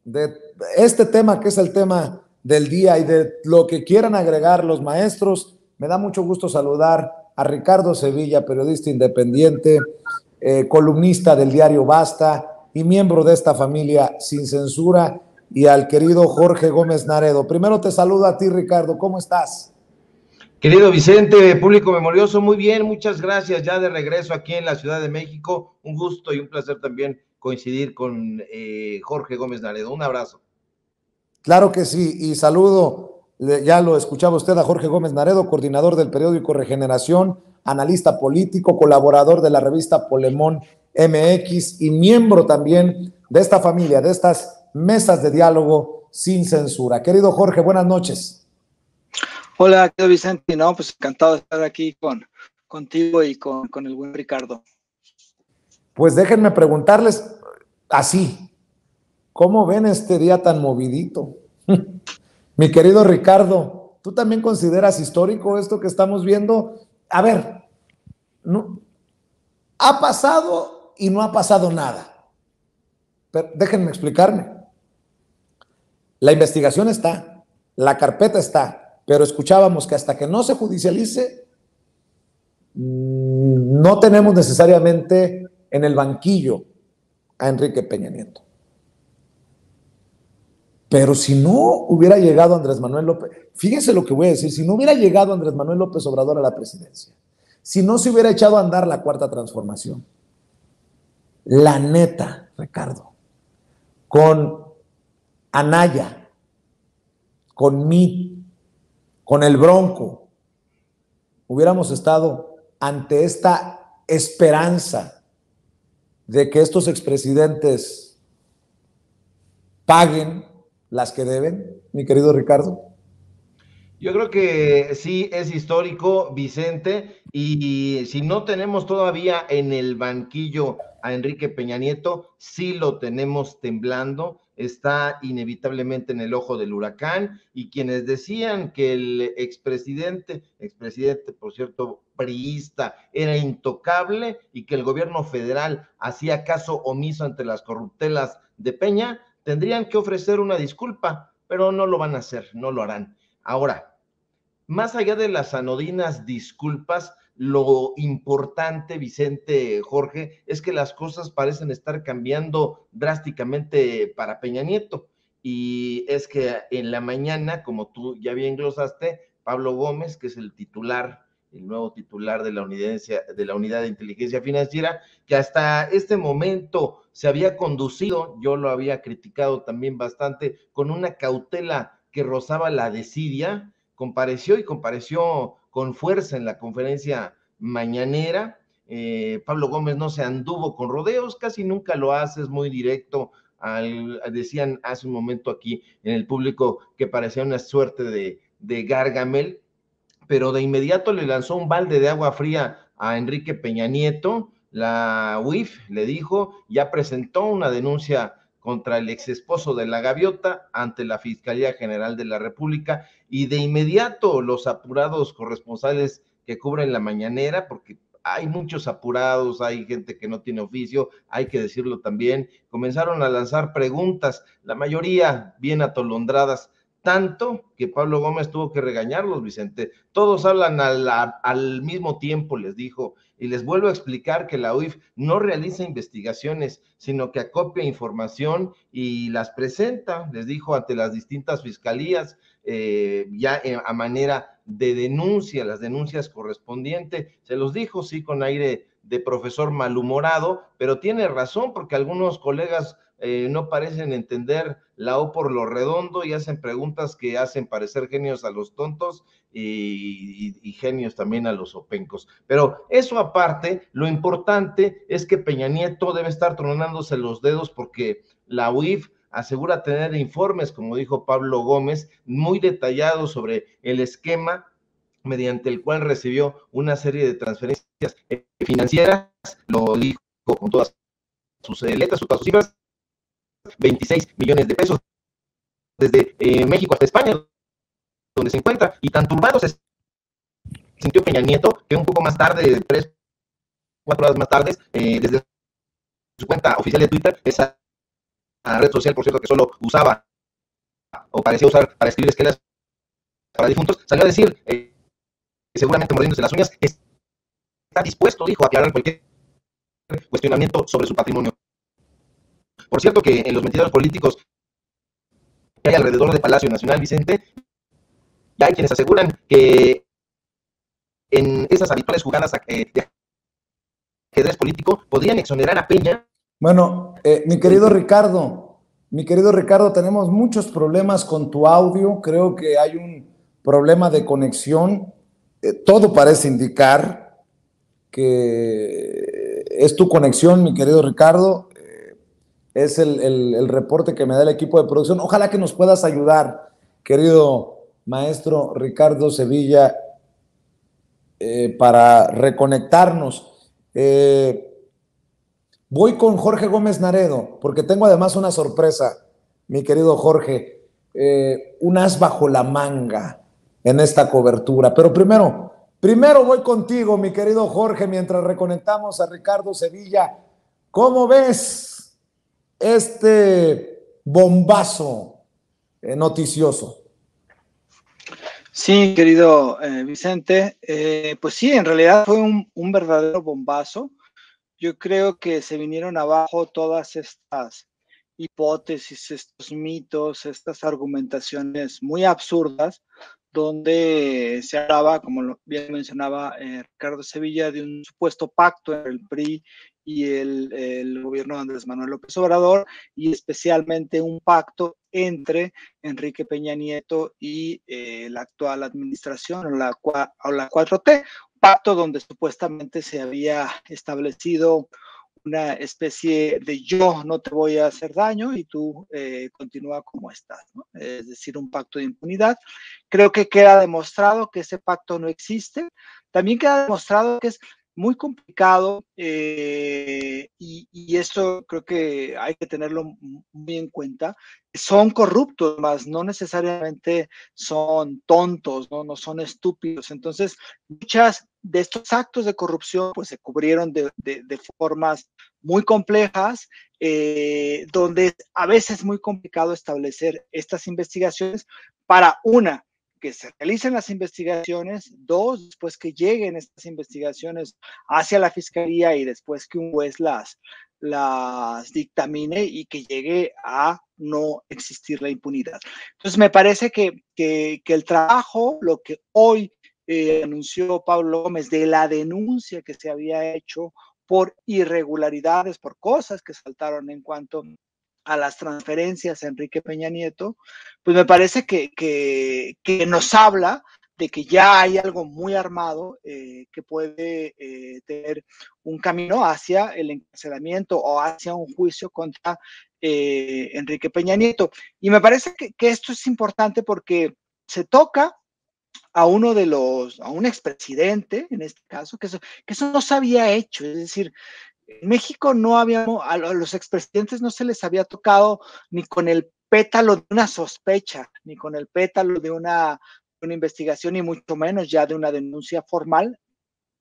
de este tema que es el tema del día y de lo que quieran agregar los maestros. Me da mucho gusto saludar a Ricardo Sevilla, periodista independiente, columnista del diario Basta y miembro de esta familia Sin Censura, y al querido Jorge Gómez Naredo. Primero te saludo a ti, Ricardo, ¿cómo estás? Querido Vicente, público memorioso, muy bien, muchas gracias, ya de regreso aquí en la Ciudad de México, un gusto y un placer también coincidir con Jorge Gómez Naredo, un abrazo. Claro que sí, y saludo, ya lo escuchaba usted, a Jorge Gómez Naredo, coordinador del periódico Regeneración, analista político, colaborador de la revista Polemón MX y miembro también de esta familia, de estas mesas de diálogo sin censura. Querido Jorge, buenas noches. Hola, querido Vicente, no, pues encantado de estar aquí contigo y con el buen Ricardo. Pues déjenme preguntarles así, ¿cómo ven este día tan movidito? Mi querido Ricardo, ¿tú también consideras histórico esto que estamos viendo? A ver, no, ha pasado y no ha pasado nada. Pero déjenme explicarme. La investigación está, la carpeta está, pero escuchábamos que hasta que no se judicialice, no tenemos necesariamente en el banquillo a Enrique Peña Nieto. Pero si no hubiera llegado Andrés Manuel López, fíjense lo que voy a decir, si no hubiera llegado Andrés Manuel López Obrador a la presidencia, si no se hubiera echado a andar la cuarta transformación, la neta, Ricardo, con Anaya, con mí, con el Bronco, hubiéramos estado ante esta esperanza de que estos expresidentes paguen las que deben, mi querido Ricardo. Yo creo que sí es histórico, Vicente, y si no tenemos todavía en el banquillo a Enrique Peña Nieto, sí lo tenemos temblando, está inevitablemente en el ojo del huracán, y quienes decían que el expresidente por cierto, priista, era intocable y que el gobierno federal hacía caso omiso ante las corruptelas de Peña, tendrían que ofrecer una disculpa, pero no lo van a hacer, no lo harán. Ahora, más allá de las anodinas disculpas, lo importante, Vicente, Jorge, es que las cosas parecen estar cambiando drásticamente para Peña Nieto. Y es que en la mañana, como tú ya bien glosaste, Pablo Gómez, que es el titular, el nuevo titular de la unidad de inteligencia financiera, que hasta este momento se había conducido, yo lo había criticado también bastante, con una cautela que rozaba la desidia, compareció con fuerza en la conferencia mañanera. Pablo Gómez no se anduvo con rodeos, casi nunca lo hace, es muy directo. Decían hace un momento aquí en el público que parecía una suerte de Gargamel, pero de inmediato le lanzó un balde de agua fría a Enrique Peña Nieto. La UIF le dijo, ya presentó una denuncia contra el ex esposo de la Gaviota ante la Fiscalía General de la República, y de inmediato los apurados corresponsales que cubren la mañanera, porque hay muchos apurados, hay gente que no tiene oficio, hay que decirlo también, comenzaron a lanzar preguntas, la mayoría bien atolondradas, tanto que Pablo Gómez tuvo que regañarlos, Vicente. Todos hablan al mismo tiempo, les dijo, y les vuelvo a explicar que la UIF no realiza investigaciones, sino que acopia información y las presenta, les dijo, ante las distintas fiscalías, ya a manera de denuncia, las denuncias correspondientes. Se los dijo, sí, con aire de profesor malhumorado, pero tiene razón, porque algunos colegas no parecen entender la O por lo redondo y hacen preguntas que hacen parecer genios a los tontos y genios también a los opencos. Pero eso aparte, lo importante es que Peña Nieto debe estar tronándose los dedos porque la UIF asegura tener informes, como dijo Pablo Gómez, muy detallados sobre el esquema mediante el cual recibió una serie de transferencias financieras, lo dijo con todas sus letras, todas sus cifras, 26 millones de pesos desde México hasta España, donde se encuentra, y tan turbado se sintió Peña Nieto que un poco más tarde, 3-4 horas más tarde, desde su cuenta oficial de Twitter, esa red social, por cierto, que solo usaba o parecía usar para escribir esquelas para difuntos, salió a decir, seguramente mordiéndose las uñas, que está dispuesto, dijo, a aclarar cualquier cuestionamiento sobre su patrimonio. Por cierto que en los mentideros políticos que hay alrededor de Palacio Nacional, Vicente, ya hay quienes aseguran que en esas habituales jugadas de ajedrez político podrían exonerar a Peña. Bueno, mi querido Ricardo, tenemos muchos problemas con tu audio. Creo que hay un problema de conexión. Todo parece indicar que es tu conexión, mi querido Ricardo. Es el reporte que me da el equipo de producción. Ojalá que nos puedas ayudar, querido maestro Ricardo Sevilla, para reconectarnos. Voy con Jorge Gómez Naredo, porque tengo además una sorpresa, mi querido Jorge, un as bajo la manga en esta cobertura. Pero primero voy contigo, mi querido Jorge, mientras reconectamos a Ricardo Sevilla. ¿Cómo ves este bombazo noticioso? Sí, querido Vicente, pues sí, en realidad fue un verdadero bombazo. Yo creo que se vinieron abajo todas estas hipótesis, estos mitos, estas argumentaciones muy absurdas, donde se hablaba, como bien mencionaba Ricardo Sevilla, de un supuesto pacto entre el PRI y el gobierno de Andrés Manuel López Obrador, y especialmente un pacto entre Enrique Peña Nieto y la actual administración, o la 4T, pacto donde supuestamente se había establecido una especie de yo no te voy a hacer daño y tú continúa como estás, ¿no? Es decir, un pacto de impunidad. Creo que queda demostrado que ese pacto no existe. También queda demostrado que es muy complicado y esto creo que hay que tenerlo muy en cuenta. Son corruptos, más no necesariamente son tontos, no son estúpidos. Entonces, muchas de estos actos de corrupción pues se cubrieron de formas muy complejas, donde a veces es muy complicado establecer estas investigaciones para una, que se realicen las investigaciones, dos, después que lleguen estas investigaciones hacia la fiscalía y después que un juez las dictamine y que llegue a no existir la impunidad. Entonces me parece que el trabajo, lo que hoy anunció Pablo Gómez de la denuncia que se había hecho por irregularidades, por cosas que saltaron en cuanto a las transferencias a Enrique Peña Nieto, pues me parece que nos habla de que ya hay algo muy armado que puede tener un camino hacia el encarcelamiento o hacia un juicio contra Enrique Peña Nieto. Y me parece que esto es importante porque se toca a un expresidente, en este caso, que eso no se había hecho. Es decir, en México no habíamos, a los expresidentes no se les había tocado ni con el pétalo de una sospecha, ni con el pétalo de una investigación, ni mucho menos ya de una denuncia formal,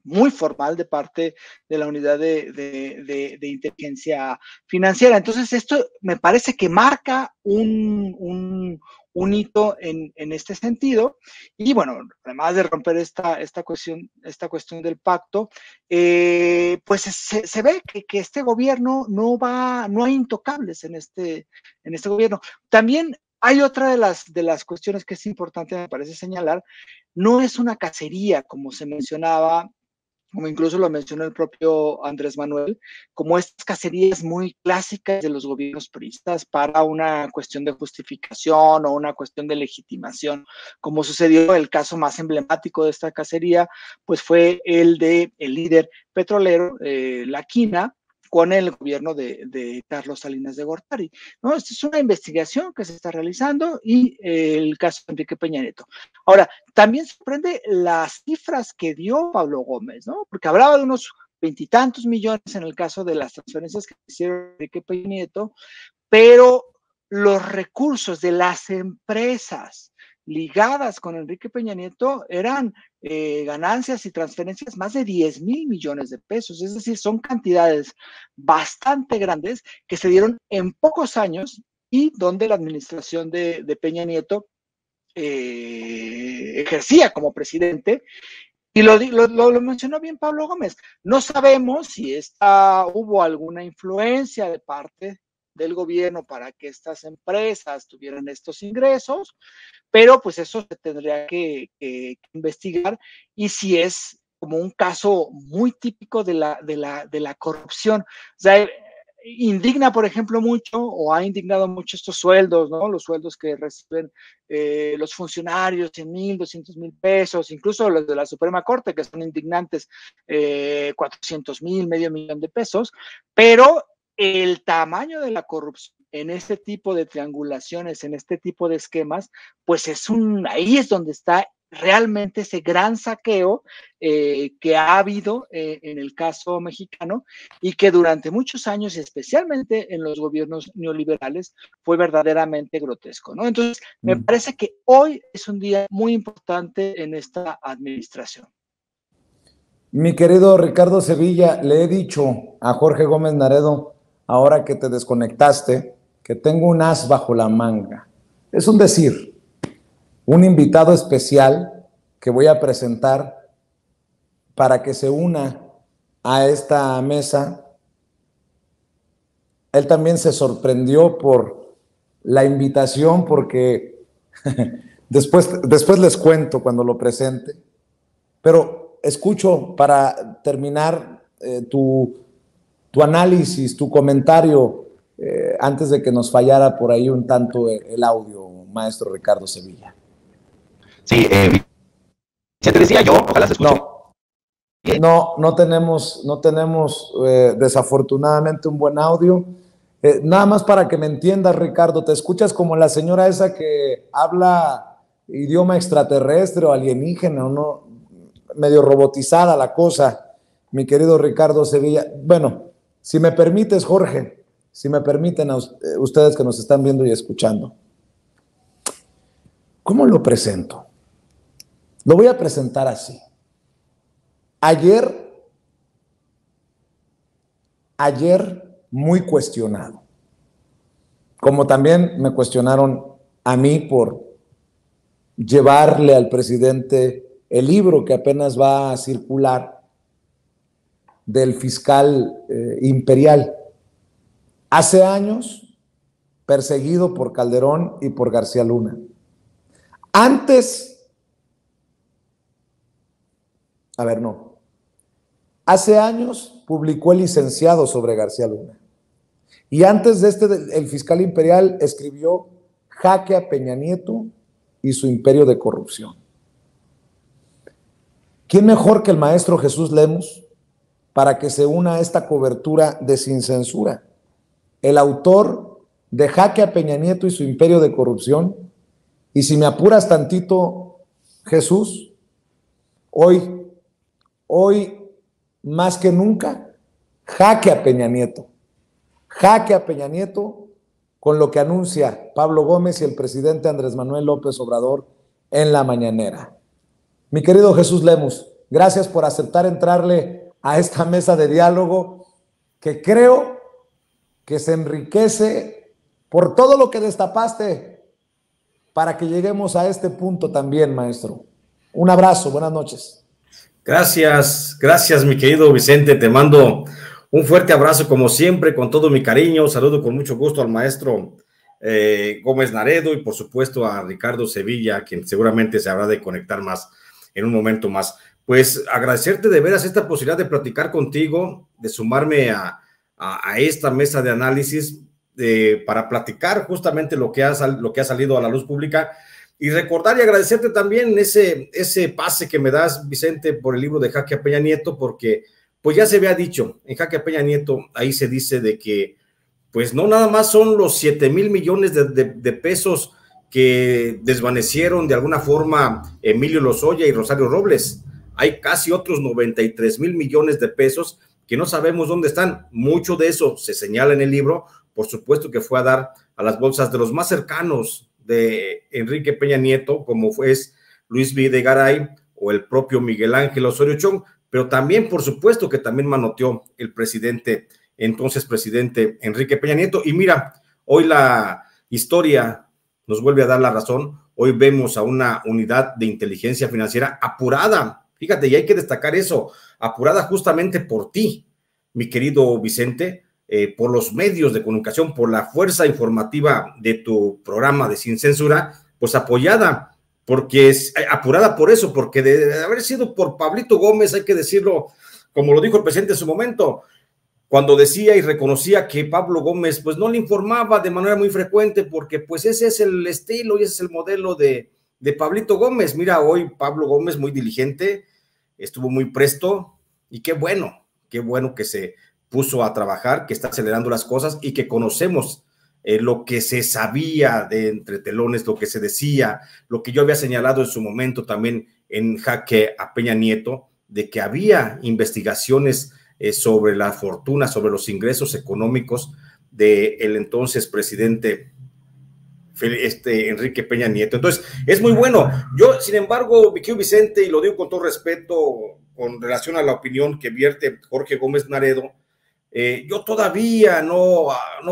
muy formal de parte de la unidad de inteligencia financiera. Entonces, esto me parece que marca un hito en este sentido. Y bueno, además de romper esta cuestión del pacto, pues se ve que este gobierno no hay intocables en este gobierno. También hay otra de las cuestiones que es importante, me parece señalar, no es una cacería, como se mencionaba, como incluso lo mencionó el propio Andrés Manuel, como estas cacerías muy clásicas de los gobiernos priistas para una cuestión de justificación o una cuestión de legitimación, como sucedió el caso más emblemático de esta cacería, pues fue el de el líder petrolero, La Quina, con el gobierno de Carlos Salinas de Gortari, ¿no? Esta es una investigación que se está realizando y el caso de Enrique Peña Nieto. Ahora, también sorprende las cifras que dio Pablo Gómez, ¿no? Porque hablaba de unos 20 millones en el caso de las transferencias que hicieron Enrique Peña Nieto, pero los recursos de las empresas ligadas con Enrique Peña Nieto eran ganancias y transferencias más de 10,000 millones de pesos. Es decir, son cantidades bastante grandes que se dieron en pocos años y donde la administración de Peña Nieto ejercía como presidente. Y lo mencionó bien Pablo Gómez. No sabemos si hubo alguna influencia de parte del gobierno para que estas empresas tuvieran estos ingresos, pero pues eso se tendría que investigar, y si es como un caso muy típico de la corrupción. O sea, indigna, por ejemplo, mucho, o ha indignado mucho estos sueldos, ¿no? Los sueldos que reciben los funcionarios, 100,000, 200,000 pesos, incluso los de la Suprema Corte, que son indignantes, 400,000, medio millón de pesos, pero el tamaño de la corrupción en este tipo de triangulaciones, en este tipo de esquemas, pues ahí es donde está realmente ese gran saqueo que ha habido en el caso mexicano, y que durante muchos años, especialmente en los gobiernos neoliberales, fue verdaderamente grotesco, ¿no? Entonces, me parece que hoy es un día muy importante en esta administración. Mi querido Ricardo Sevilla, le he dicho a Jorge Gómez Naredo, ahora que te desconectaste, que tengo un as bajo la manga. Es un decir, un invitado especial que voy a presentar para que se una a esta mesa. Él también se sorprendió por la invitación, porque después les cuento cuando lo presente. Pero escucho, para terminar, tu análisis, tu comentario, antes de que nos fallara por ahí un tanto el audio, maestro Ricardo Sevilla. Sí, ya te decía yo, ojalá se escuche. No tenemos desafortunadamente un buen audio. Nada más para que me entiendas, Ricardo, te escuchas como la señora esa que habla idioma extraterrestre o alienígena, o no, medio robotizada la cosa, mi querido Ricardo Sevilla. Bueno, si me permites, Jorge, si me permiten a ustedes que nos están viendo y escuchando, ¿cómo lo presento? Lo voy a presentar así. Ayer muy cuestionado, como también me cuestionaron a mí por llevarle al presidente el libro que apenas va a circular del fiscal imperial. Hace años perseguido por Calderón y por García Luna. Hace años publicó El Licenciado sobre García Luna. Y antes de el fiscal imperial escribió Jaque a Peña Nieto y su imperio de corrupción. ¿Quién mejor que el maestro Jesús Lemus para que se una a esta cobertura de Sin Censura? El autor de Jaque a Peña Nieto y su imperio de corrupción. Y si me apuras tantito, Jesús, hoy más que nunca, jaque a Peña Nieto. Jaque a Peña Nieto con lo que anuncia Pablo Gómez y el presidente Andrés Manuel López Obrador en la mañanera. Mi querido Jesús Lemus, gracias por aceptar entrarle a esta mesa de diálogo que creo que se enriquece por todo lo que destapaste para que lleguemos a este punto también, maestro. Un abrazo, buenas noches. Gracias, mi querido Vicente, te mando un fuerte abrazo como siempre, con todo mi cariño. Saludo con mucho gusto al maestro Gómez Naredo y por supuesto a Ricardo Sevilla, quien seguramente se habrá de conectar más en un momento más. Pues agradecerte de veras esta posibilidad de platicar contigo, de sumarme a esta mesa de análisis para platicar justamente lo que ha salido a la luz pública. Y recordar y agradecerte también ese pase que me das, Vicente, por el libro de Jaque a Peña Nieto, porque pues ya se había dicho, en Jaque a Peña Nieto, ahí se dice de que pues no nada más son los 7,000 millones de pesos que desvanecieron de alguna forma Emilio Lozoya y Rosario Robles, hay casi otros 93,000 millones de pesos que no sabemos dónde están. Mucho de eso se señala en el libro, por supuesto que fue a dar a las bolsas de los más cercanos de Enrique Peña Nieto, como es Luis Videgaray o el propio Miguel Ángel Osorio Chong, pero también, por supuesto, que también manoteó el presidente, entonces presidente Enrique Peña Nieto. Y mira, hoy la historia nos vuelve a dar la razón. Hoy vemos a una unidad de inteligencia financiera apurada, fíjate, y hay que destacar eso, apurada justamente por ti, mi querido Vicente, por los medios de comunicación, por la fuerza informativa de tu programa de Sin Censura, pues apoyada, porque es apurada por eso, porque de haber sido por Pablito Gómez, hay que decirlo, como lo dijo el presidente en su momento, cuando decía y reconocía que Pablo Gómez pues no le informaba de manera muy frecuente, porque pues ese es el estilo y ese es el modelo de Pablito Gómez. Mira, hoy Pablo Gómez muy diligente, estuvo muy presto, y qué bueno que se puso a trabajar, que está acelerando las cosas y que conocemos lo que se sabía de entre telones, lo que se decía, lo que yo había señalado en su momento también en Jaque a Peña Nieto, de que había investigaciones sobre la fortuna, sobre los ingresos económicos del entonces presidente Enrique Peña Nieto. Entonces, es muy bueno. Yo, sin embargo, mi querido Vicente, y lo digo con todo respeto con relación a la opinión que vierte Jorge Gómez Naredo, yo todavía no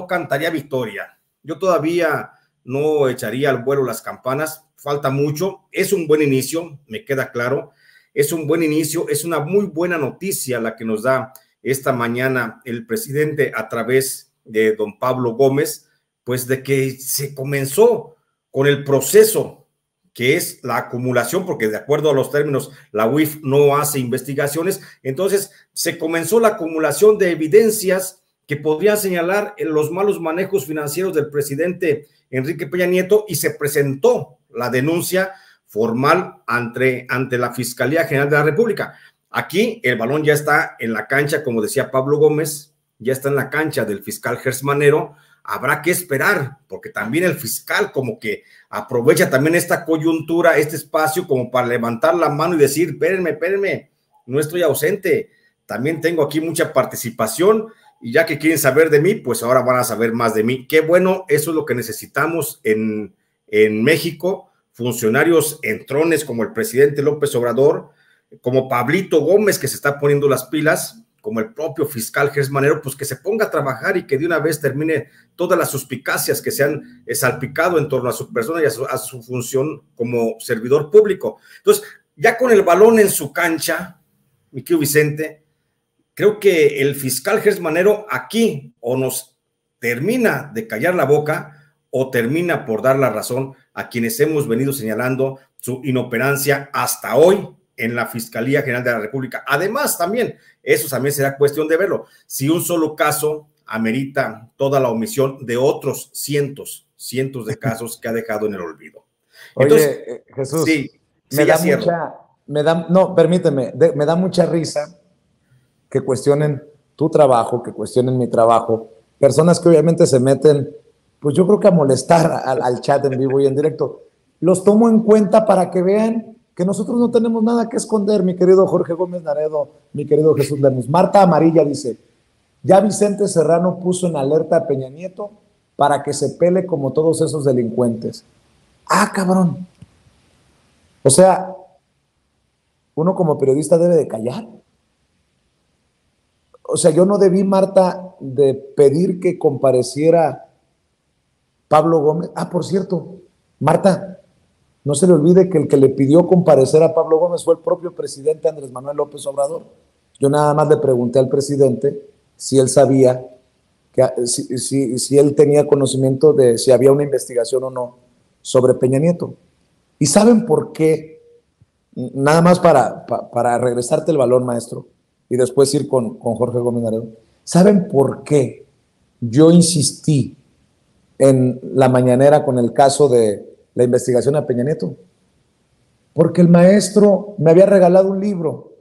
cantaría victoria. Yo todavía no echaría al vuelo las campanas. Falta mucho. Es un buen inicio, me queda claro. Es un buen inicio, es una muy buena noticia la que nos da esta mañana el presidente a través de don Pablo Gómez, pues de que se comenzó con el proceso que es la acumulación, porque de acuerdo a los términos, la UIF no hace investigaciones, entonces se comenzó la acumulación de evidencias que podrían señalar los malos manejos financieros del presidente Enrique Peña Nieto, y se presentó la denuncia formal ante la Fiscalía General de la República. Aquí el balón ya está en la cancha, como decía Pablo Gómez, ya está en la cancha del fiscal Gers Manero. Habrá que esperar, porque también el fiscal como que aprovecha también esta coyuntura, este espacio, como para levantar la mano y decir, espérenme, no estoy ausente, también tengo aquí mucha participación, y ya que quieren saber de mí, pues ahora van a saber más de mí. Qué bueno, eso es lo que necesitamos en México, funcionarios entrones como el presidente López Obrador, como Pablito Gómez, que se está poniendo las pilas, como el propio fiscal Gers Manero, pues que se ponga a trabajar y que de una vez termine todas las suspicacias que se han salpicado en torno a su persona y a su función como servidor público. Entonces, ya con el balón en su cancha, mi querido Vicente, creo que el fiscal Gers Manero aquí o nos termina de callar la boca o termina por dar la razón a quienes hemos venido señalando su inoperancia hasta hoy en la Fiscalía General de la República. Además, también, eso también será cuestión de verlo, si un solo caso amerita toda la omisión de otros cientos de casos que ha dejado en el olvido. Entonces, oye, Jesús, sí, me da mucha risa que cuestionen tu trabajo, que cuestionen mi trabajo, personas que obviamente se meten, pues yo creo que a molestar al chat en vivo y en directo. Los tomo en cuenta para que vean que nosotros no tenemos nada que esconder, mi querido Jorge Gómez Naredo, mi querido Jesús Lemus. Marta Amarilla dice, ya Vicente Serrano puso en alerta a Peña Nieto para que se pele como todos esos delincuentes. Ah, cabrón. O sea, uno como periodista debe de callar. O sea, yo no debí, Marta, de pedir que compareciera Pablo Gómez. Ah, por cierto, Marta, no se le olvide que el que le pidió comparecer a Pablo Gómez fue el propio presidente Andrés Manuel López Obrador. Yo nada más le pregunté al presidente si él sabía, si él tenía conocimiento de si había una investigación o no sobre Peña Nieto. ¿Y saben por qué? Nada más para regresarte el balón, maestro, y después ir con Jorge Gómez Naredo. ¿Saben por qué yo insistí en la mañanera con el caso de la investigación a Peña Nieto? Porque el maestro me había regalado un libro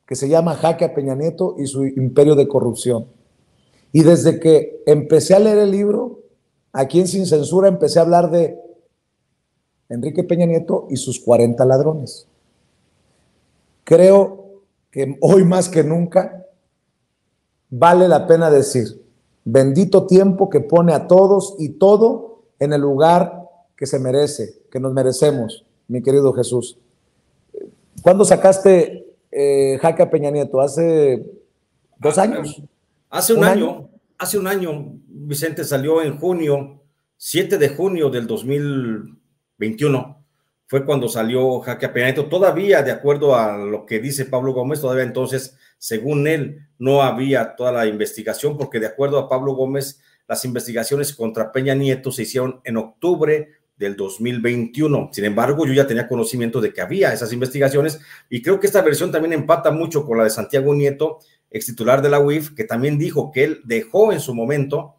que se llama Jaque a Peña Nieto y su imperio de corrupción. Y desde que empecé a leer el libro, aquí en Sin Censura empecé a hablar de Enrique Peña Nieto y sus 40 ladrones. Creo que hoy más que nunca vale la pena decir, bendito tiempo que pone a todos y todo en el lugar que se merece, que nos merecemos, mi querido Jesús. ¿Cuándo sacaste Jaque a Peña Nieto? ¿Hace 2 años? Hace un año. Hace un año, Vicente, salió en junio, 7 de junio del 2021, fue cuando salió Jaque a Peña Nieto. Todavía, de acuerdo a lo que dice Pablo Gómez, todavía entonces, según él, no había toda la investigación, porque de acuerdo a Pablo Gómez, las investigaciones contra Peña Nieto se hicieron en octubre del 2021. Sin embargo, yo ya tenía conocimiento de que había esas investigaciones, y creo que esta versión también empata mucho con la de Santiago Nieto, ex titular de la UIF, que también dijo que él dejó en su momento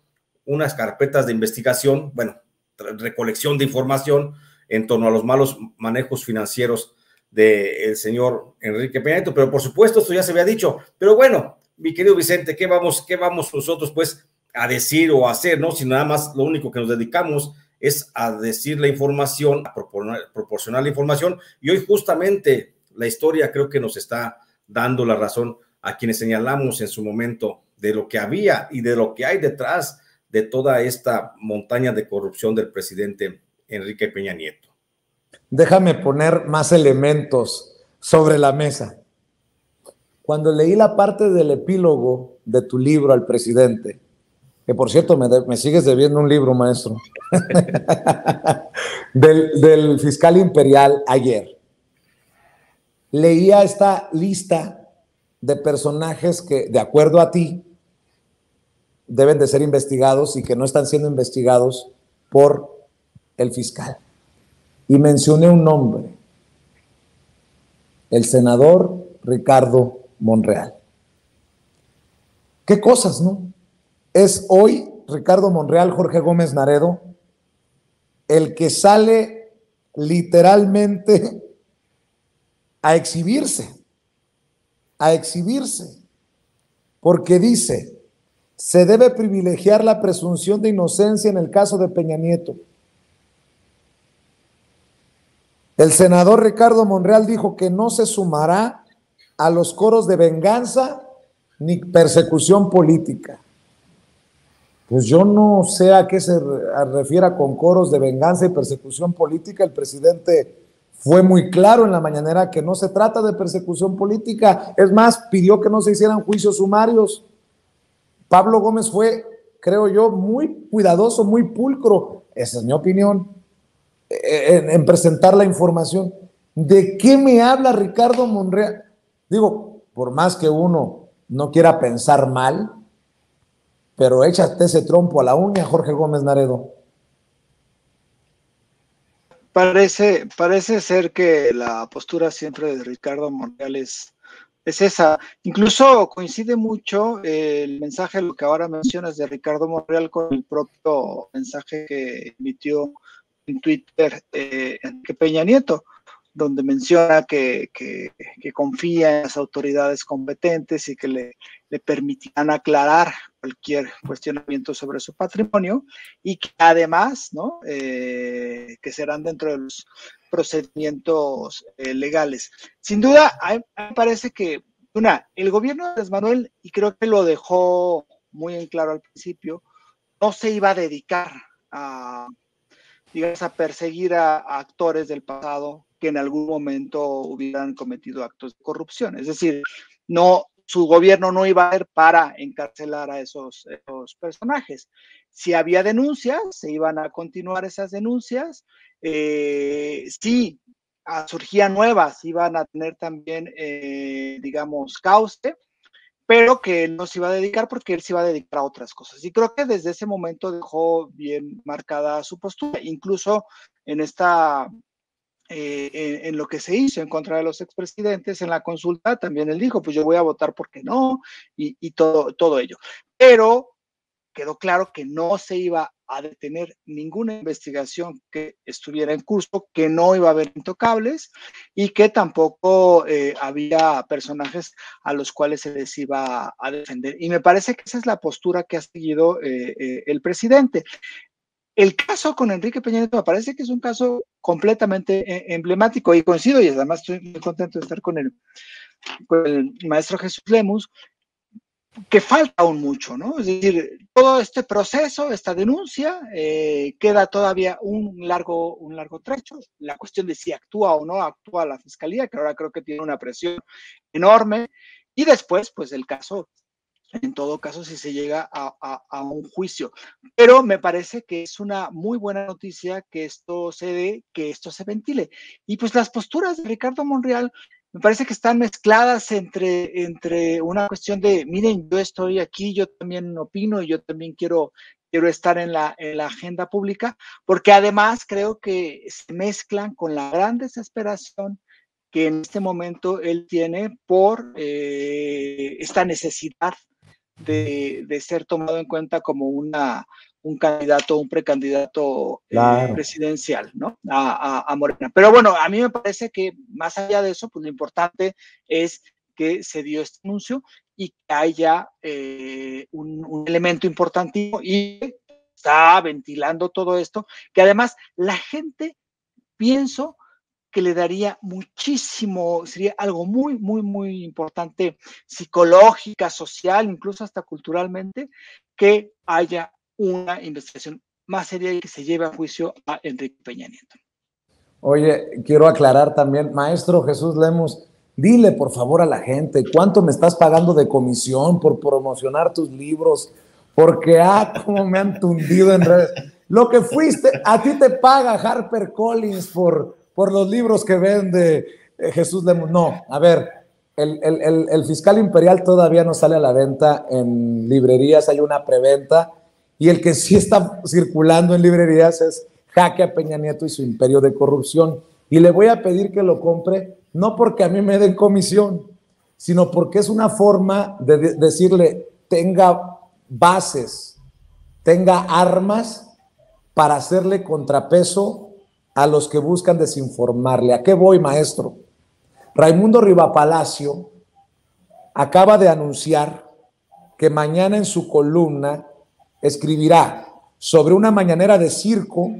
unas carpetas de investigación, bueno, recolección de información en torno a los malos manejos financieros del señor Enrique Peña Nieto, pero por supuesto esto ya se había dicho. Pero bueno, mi querido Vicente, ¿qué vamos nosotros pues a decir o a hacer, no? Si nada más lo único que nos dedicamos es a decir la información, a proporcionar la información, y hoy justamente la historia creo que nos está dando la razón a quienes señalamos en su momento de lo que había y de lo que hay detrás de toda esta montaña de corrupción del presidente Enrique Peña Nieto. Déjame poner más elementos sobre la mesa. Cuando leí la parte del epílogo de tu libro al presidente, que por cierto me sigues debiendo un libro, maestro, del fiscal imperial ayer, leía esta lista de personajes que, de acuerdo a ti, deben de ser investigados y que no están siendo investigados por el fiscal. Y mencioné un nombre, el senador Ricardo Monreal. ¿Qué cosas, no? Es hoy Ricardo Monreal, Jorge Gómez Naredo, el que sale literalmente a exhibirse, porque dice, se debe privilegiar la presunción de inocencia en el caso de Peña Nieto. El senador Ricardo Monreal dijo que no se sumará a los coros de venganza ni persecución política. Pues yo no sé a qué se refiera con coros de venganza y persecución política. El presidente fue muy claro en la mañanera que no se trata de persecución política. Es más, pidió que no se hicieran juicios sumarios. Pablo Gómez fue, creo yo, muy cuidadoso, muy pulcro, esa es mi opinión, en presentar la información. ¿De qué me habla Ricardo Monreal? Digo, por más que uno no quiera pensar mal, pero échate ese trompo a la uña, Jorge Gómez Naredo. Parece ser que la postura siempre de Ricardo Monreal es esa. Incluso coincide mucho el mensaje, lo que ahora mencionas de Ricardo Monreal, con el propio mensaje que emitió en Twitter Enrique Peña Nieto, donde menciona que confía en las autoridades competentes y que le permitirán aclarar cualquier cuestionamiento sobre su patrimonio, y que además, ¿no? Que serán dentro de los procedimientos legales. Sin duda, a mí me parece que, el gobierno de Andrés Manuel, y creo que lo dejó muy en claro al principio, no se iba a dedicar a, digamos, a perseguir a actores del pasado que en algún momento hubieran cometido actos de corrupción. Es decir, no, su gobierno no iba a ir para encarcelar a esos personajes. Si había denuncias, se iban a continuar esas denuncias. Si surgían nuevas, iban a tener también, digamos, cauce, pero que él no se iba a dedicar porque él se iba a dedicar a otras cosas. Y creo que desde ese momento dejó bien marcada su postura, incluso en esta, en lo que se hizo en contra de los expresidentes en la consulta, también él dijo, pues yo voy a votar porque no, y todo ello. Pero quedó claro que no se iba a detener ninguna investigación que estuviera en curso, que no iba a haber intocables y que tampoco había personajes a los cuales se les iba a defender. Y me parece que esa es la postura que ha seguido el presidente. El caso con Enrique Peña Nieto me parece que es un caso completamente emblemático, y coincido, y además estoy muy contento de estar con el maestro Jesús Lemus, que falta aún mucho, ¿no? Es decir, todo este proceso, esta denuncia, queda todavía un largo trecho. La cuestión de si actúa o no actúa la Fiscalía, que ahora creo que tiene una presión enorme, y después, pues el caso, en todo caso, si se llega a un juicio. Pero me parece que es una muy buena noticia que esto se dé, que esto se ventile. Y pues las posturas de Ricardo Monreal me parece que están mezcladas entre una cuestión de, miren, yo estoy aquí, yo también opino y yo también quiero estar en la agenda pública, porque además creo que se mezclan con la gran desesperación que en este momento él tiene por esta necesidad de ser tomado en cuenta como un candidato, un precandidato Claro. presidencial, ¿no? A Morena. Pero bueno, a mí me parece que más allá de eso, pues lo importante es que se dio este anuncio y que haya un elemento importantísimo y está ventilando todo esto, que además la gente, pienso, que le daría muchísimo, sería algo muy, muy, muy importante, psicológica, social, incluso hasta culturalmente, que haya una investigación más seria y que se lleve a juicio a Enrique Peña Nieto. Oye, quiero aclarar también, maestro Jesús Lemos, dile por favor a la gente, ¿cuánto me estás pagando de comisión por promocionar tus libros? Porque, cómo me han tundido en redes. Lo que fuiste, a ti te paga HarperCollins por los libros que vende Jesús Lemos. No, a ver, el Fiscal Imperial todavía no sale a la venta en librerías, hay una preventa, y el que sí está circulando en librerías es Jaque a Peña Nieto y su imperio de corrupción. Y le voy a pedir que lo compre, no porque a mí me den comisión, sino porque es una forma de decirle, tenga bases, tenga armas para hacerle contrapeso a los que buscan desinformarle. ¿A qué voy, maestro? Raimundo Rivapalacio acaba de anunciar que mañana en su columna escribirá sobre una mañanera de circo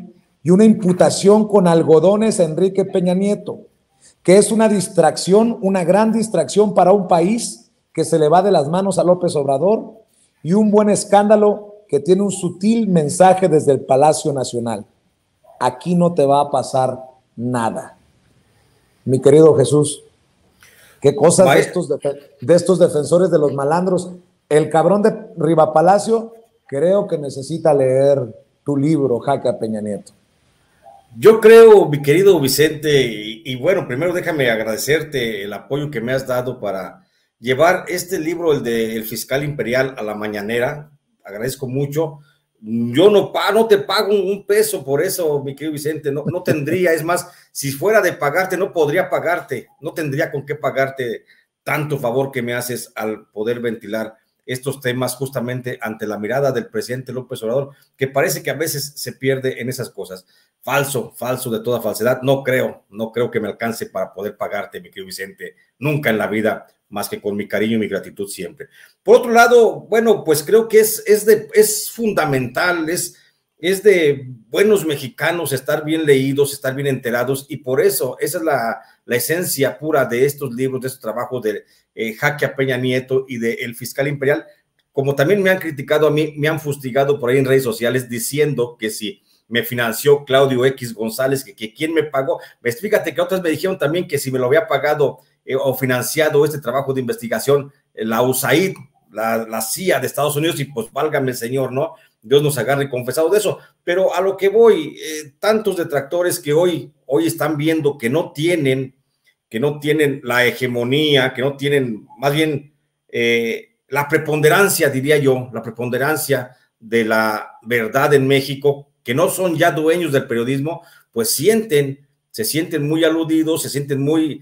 y una imputación con algodones a Enrique Peña Nieto, que es una distracción, una gran distracción para un país que se le va de las manos a López Obrador, y un buen escándalo que tiene un sutil mensaje desde el Palacio Nacional. Aquí no te va a pasar nada. Mi querido Jesús, qué cosas de estos defensores de los malandros. El cabrón de Rivapalacio creo que necesita leer tu libro, Jaque a Peña Nieto. Yo creo, mi querido Vicente, y bueno, primero déjame agradecerte el apoyo que me has dado para llevar este libro, el de El Fiscal Imperial, a la mañanera. Agradezco mucho. Yo no te pago un peso por eso, mi querido Vicente, no tendría, es más, si fuera de pagarte, no podría pagarte, no tendría con qué pagarte tanto favor que me haces al poder ventilar estos temas justamente ante la mirada del presidente López Obrador, que parece que a veces se pierde en esas cosas. Falso de toda falsedad. No creo que me alcance para poder pagarte, mi querido Vicente, nunca en la vida, más que con mi cariño y mi gratitud siempre. Por otro lado, bueno, pues creo que es fundamental, es de buenos mexicanos estar bien leídos, estar bien enterados, y por eso esa es la esencia pura de estos libros, de estos trabajos de Jaque a Peña Nieto y de El Fiscal Imperial. Como también me han criticado a mí, me han fustigado por ahí en redes sociales diciendo que si me financió Claudio X González, que quién me pagó. Fíjate que otras me dijeron también que si me lo había pagado o financiado este trabajo de investigación, la USAID, la CIA de Estados Unidos, y pues válgame el Señor, ¿no? Dios nos agarre confesado de eso. Pero a lo que voy, tantos detractores que hoy están viendo que no tienen la hegemonía, que no tienen, más bien, la preponderancia, diría yo, la preponderancia de la verdad en México, que no son ya dueños del periodismo, pues se sienten muy aludidos, se sienten muy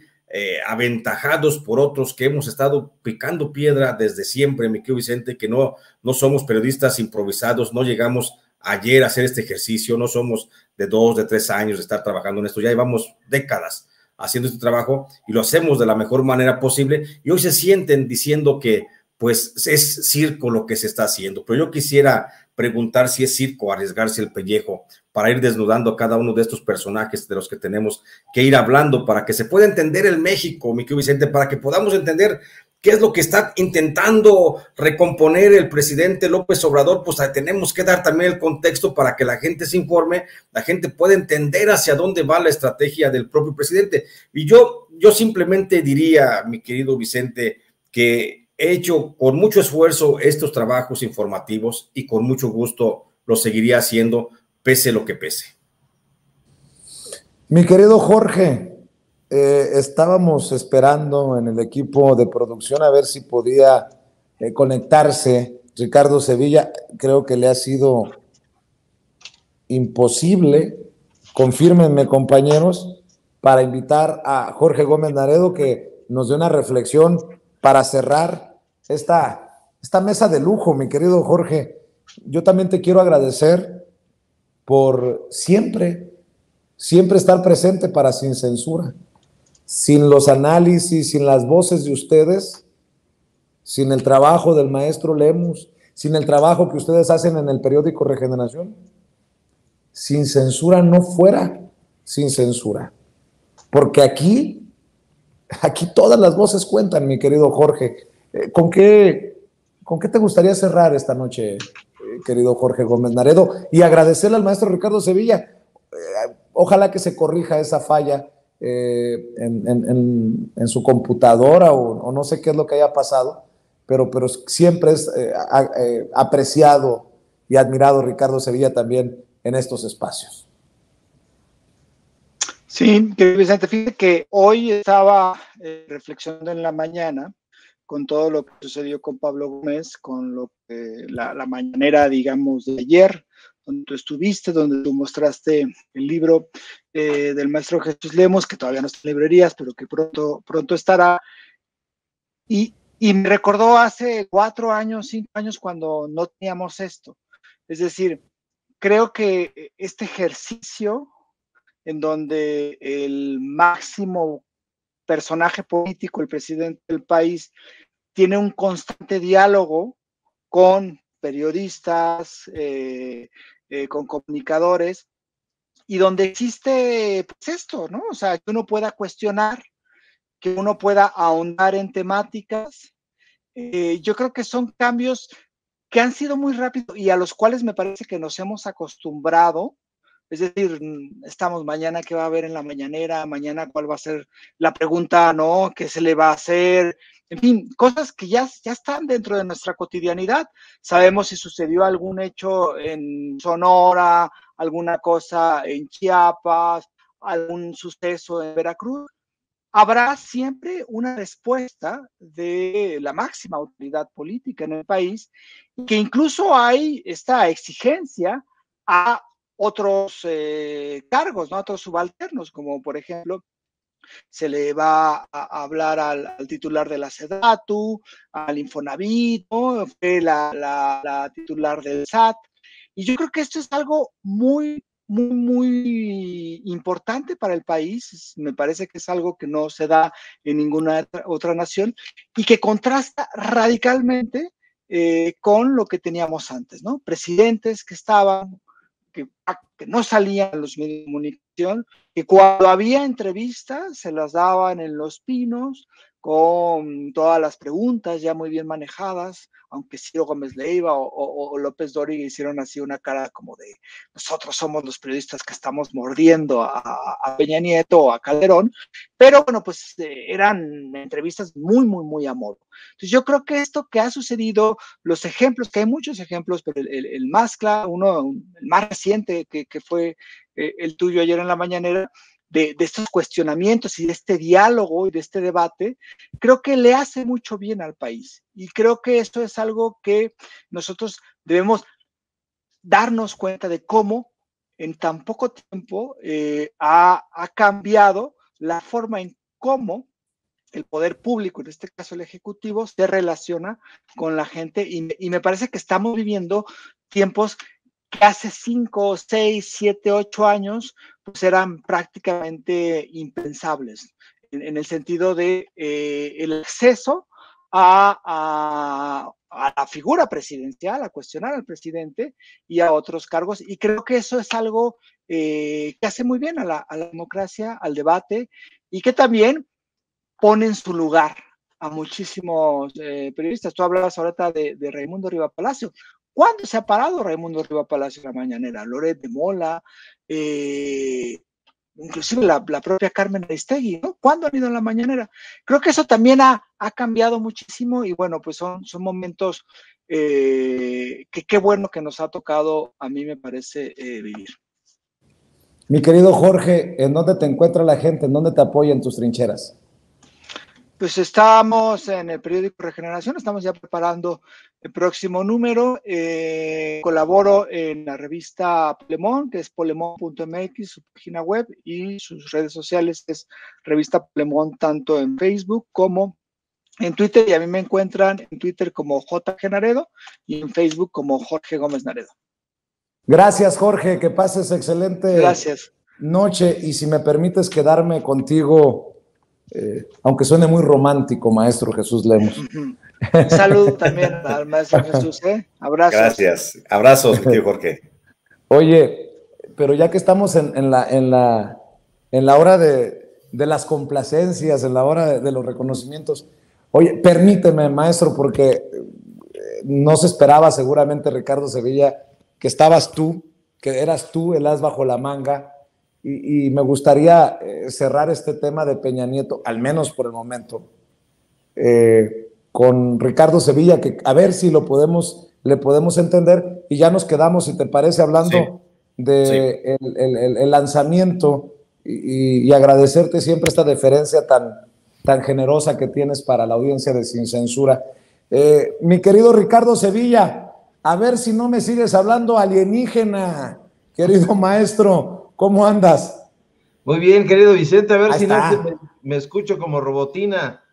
aventajados por otros que hemos estado picando piedra desde siempre, mi querido Vicente, que no somos periodistas improvisados, no llegamos ayer a hacer este ejercicio, no somos de 2, de 3 años de estar trabajando en esto, ya llevamos décadas haciendo este trabajo y lo hacemos de la mejor manera posible, y hoy se sienten diciendo que pues es circo lo que se está haciendo. Pero yo quisiera preguntar si es circo arriesgarse el pellejo para ir desnudando a cada uno de estos personajes de los que tenemos que ir hablando para que se pueda entender el México, mi querido Vicente, para que podamos entender qué es lo que está intentando recomponer el presidente López Obrador, pues tenemos que dar también el contexto para que la gente se informe, la gente pueda entender hacia dónde va la estrategia del propio presidente. Y yo simplemente diría, mi querido Vicente, que he hecho con mucho esfuerzo estos trabajos informativos y con mucho gusto lo seguiría haciendo, pese lo que pese. Mi querido Jorge, estábamos esperando en el equipo de producción a ver si podía conectarse Ricardo Sevilla. Creo que le ha sido imposible. Confírmenme, compañeros, para invitar a Jorge Gómez Naredo que nos dé una reflexión para cerrar esta mesa de lujo, mi querido Jorge. Yo también te quiero agradecer por siempre estar presente para Sin Censura. Sin los análisis, sin las voces de ustedes, sin el trabajo del maestro Lemus, sin el trabajo que ustedes hacen en el periódico Regeneración, Sin Censura no fuera Sin Censura. Porque aquí todas las voces cuentan, mi querido Jorge. ¿Con qué te gustaría cerrar esta noche, querido Jorge Gómez Naredo? Y agradecerle al maestro Ricardo Sevilla. Ojalá que se corrija esa falla en su computadora o no sé qué es lo que haya pasado, pero siempre es apreciado y admirado Ricardo Sevilla también en estos espacios. Sí, Vicente, fíjate que hoy estaba reflexionando en la mañana con todo lo que sucedió con Pablo Gómez, con lo que la mañanera, digamos, de ayer, donde tú estuviste, donde tú mostraste el libro del maestro Jesús Lemos, que todavía no está en librerías, pero que pronto estará. Y me recordó hace 4 años, 5 años, cuando no teníamos esto. Es decir, creo que este ejercicio en donde el máximo personaje político, el presidente del país, tiene un constante diálogo con periodistas, con comunicadores, y donde existe pues esto, ¿no? O sea, que uno pueda cuestionar, que uno pueda ahondar en temáticas. Yo creo que son cambios que han sido muy rápidos y a los cuales me parece que nos hemos acostumbrado. Es decir, estamos mañana, ¿qué va a haber en la mañanera? Mañana, ¿cuál va a ser la pregunta, no? ¿Qué se le va a hacer? En fin, cosas que ya están dentro de nuestra cotidianidad. Sabemos si sucedió algún hecho en Sonora, alguna cosa en Chiapas, algún suceso en Veracruz. Habrá siempre una respuesta de la máxima autoridad política en el país, que incluso hay esta exigencia a otros cargos, ¿no? A otros subalternos, como por ejemplo, se le va a hablar al titular de la SEDATU, al Infonavit, ¿no? Fue la titular del SAT. Y yo creo que esto es algo muy importante para el país. Me parece que es algo que no se da en ninguna otra nación y que contrasta radicalmente con lo que teníamos antes, ¿no? Presidentes que estaban, que no salían en los medios de comunicación, que cuando había entrevistas se las daban en Los Pinos, con todas las preguntas ya muy bien manejadas, aunque Ciro Gómez Leiva o López Dóriga hicieron así una cara como de nosotros somos los periodistas que estamos mordiendo a Peña Nieto o a Calderón, pero bueno, pues eran entrevistas muy a modo. Entonces yo creo que esto que ha sucedido, los ejemplos, que hay muchos ejemplos, pero el más claro, el más reciente que fue el tuyo ayer en la mañanera, de estos cuestionamientos y de este diálogo y de este debate, creo que le hace mucho bien al país. Y creo que esto es algo que nosotros debemos darnos cuenta de cómo en tan poco tiempo ha cambiado la forma en cómo el poder público, en este caso el Ejecutivo, se relaciona con la gente y me parece que estamos viviendo tiempos que hace 5, 6, 7, 8 años pues eran prácticamente impensables en el sentido de el acceso a la figura presidencial, a cuestionar al presidente y a otros cargos, y creo que eso es algo que hace muy bien a la democracia, al debate, y que también pone en su lugar a muchísimos periodistas. Tú hablabas ahorita de Raimundo Riva Palacio. ¿Cuándo se ha parado Raimundo Riva Palacio en la mañanera? Loret de Mola, inclusive la propia Carmen Aristegui, ¿no? ¿Cuándo han ido en la mañanera? Creo que eso también ha cambiado muchísimo y bueno, pues son momentos que qué bueno que nos ha tocado, a mí me parece, vivir. Mi querido Jorge, ¿en dónde te encuentra la gente? ¿En dónde te apoya en tus trincheras? Pues estamos en el periódico Regeneración, estamos ya preparando el próximo número, colaboro en la revista Polemón, que es polemón.mx, su página web, y sus redes sociales es revista Polemón, tanto en Facebook como en Twitter, y a mí me encuentran en Twitter como JG Naredo y en Facebook como Jorge Gómez Naredo. Gracias, Jorge, que pases excelente Gracias. Noche, y si me permites quedarme contigo, aunque suene muy romántico, maestro Jesús Lemus. Salud también al maestro Jesús, abrazos. Gracias, abrazos, mi tío Jorge. Oye, pero ya que estamos en la hora de las complacencias, en la hora de los reconocimientos, oye, permíteme, maestro, porque no se esperaba seguramente, Ricardo Sevilla, que estabas tú, que eras tú el as bajo la manga, y me gustaría cerrar este tema de Peña Nieto, al menos por el momento, con Ricardo Sevilla, que a ver si le podemos entender, y ya nos quedamos, si te parece, hablando de el lanzamiento, y agradecerte siempre esta deferencia tan generosa que tienes para la audiencia de Sin Censura. Mi querido Ricardo Sevilla, a ver si no me sigues hablando alienígena, querido maestro. ¿Cómo andas? Muy bien, querido Vicente, a ver Ahí si está. no me escucho como robotina.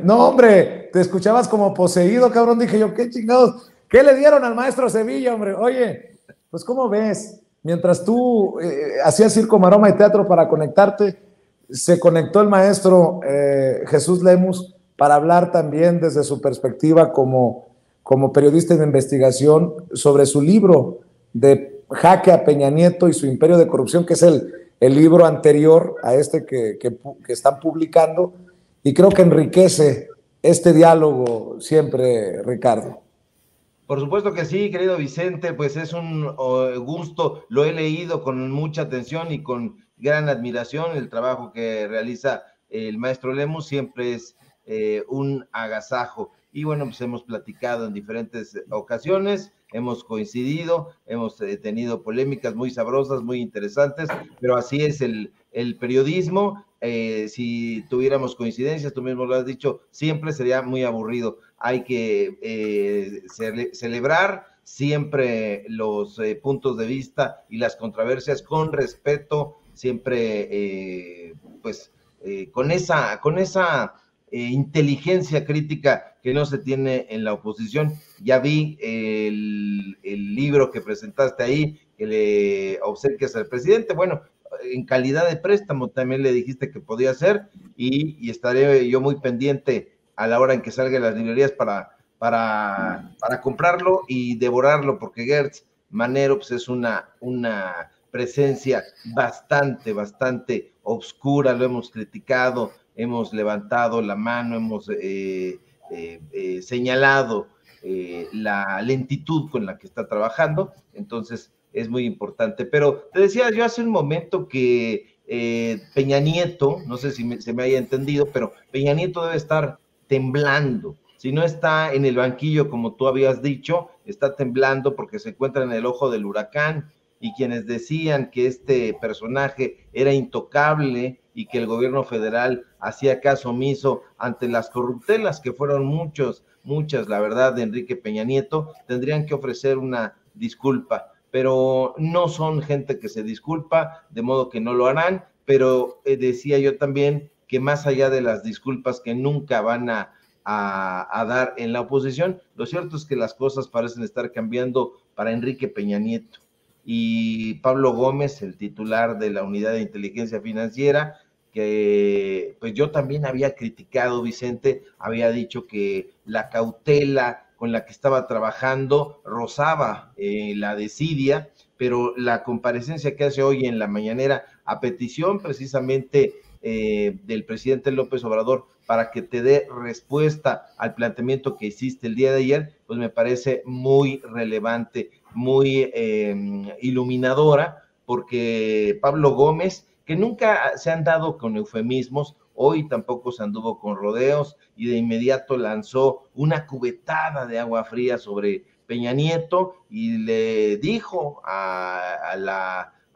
No, hombre, te escuchabas como poseído, cabrón. Dije yo, qué chingados, ¿qué le dieron al maestro Sevilla, hombre? Oye, pues ¿cómo ves? Mientras tú hacías circo, maroma y teatro para conectarte, se conectó el maestro Jesús Lemus para hablar también desde su perspectiva como periodista de investigación sobre su libro de Jaque a Peña Nieto y su imperio de corrupción, que es el libro anterior a este que están publicando, y creo que enriquece este diálogo siempre, Ricardo. Por supuesto que sí, querido Vicente, pues es un gusto, lo he leído con mucha atención y con gran admiración. El trabajo que realiza el maestro Lemus siempre es un agasajo. Y bueno, pues hemos platicado en diferentes ocasiones, hemos coincidido, hemos tenido polémicas muy sabrosas, muy interesantes, pero así es el periodismo. Si tuviéramos coincidencias, tú mismo lo has dicho, siempre sería muy aburrido. Hay que celebrar siempre los puntos de vista y las controversias con respeto, siempre con esa inteligencia crítica que no se tiene en la oposición. Ya vi el libro que presentaste ahí, que le obsequias al presidente. Bueno, en calidad de préstamo también le dijiste que podía ser, y estaré yo muy pendiente a la hora en que salga en las librerías para comprarlo y devorarlo, porque Gertz Manero pues es una presencia bastante obscura, lo hemos criticado, hemos levantado la mano, hemos señalado la lentitud con la que está trabajando. Entonces es muy importante. Pero te decía yo hace un momento que Peña Nieto, no sé si se me haya entendido, pero Peña Nieto debe estar temblando. Si no está en el banquillo, como tú habías dicho, está temblando porque se encuentra en el ojo del huracán, y quienes decían que este personaje era intocable y que el gobierno federal hacía caso omiso ante las corruptelas, que fueron muchas, la verdad, de Enrique Peña Nieto, tendrían que ofrecer una disculpa, pero no son gente que se disculpa, de modo que no lo harán. Pero decía yo también que más allá de las disculpas que nunca van a dar en la oposición, lo cierto es que las cosas parecen estar cambiando para Enrique Peña Nieto. Y Pablo Gómez, el titular de la Unidad de Inteligencia Financiera, que pues yo también había criticado, Vicente, había dicho que la cautela con la que estaba trabajando rozaba la desidia, pero la comparecencia que hace hoy en la mañanera, a petición precisamente del presidente López Obrador, para que te dé respuesta al planteamiento que hiciste el día de ayer, pues me parece muy relevante, muy iluminadora, porque Pablo Gómez, que nunca se han dado con eufemismos, hoy tampoco se anduvo con rodeos, y de inmediato lanzó una cubetada de agua fría sobre Peña Nieto y le dijo a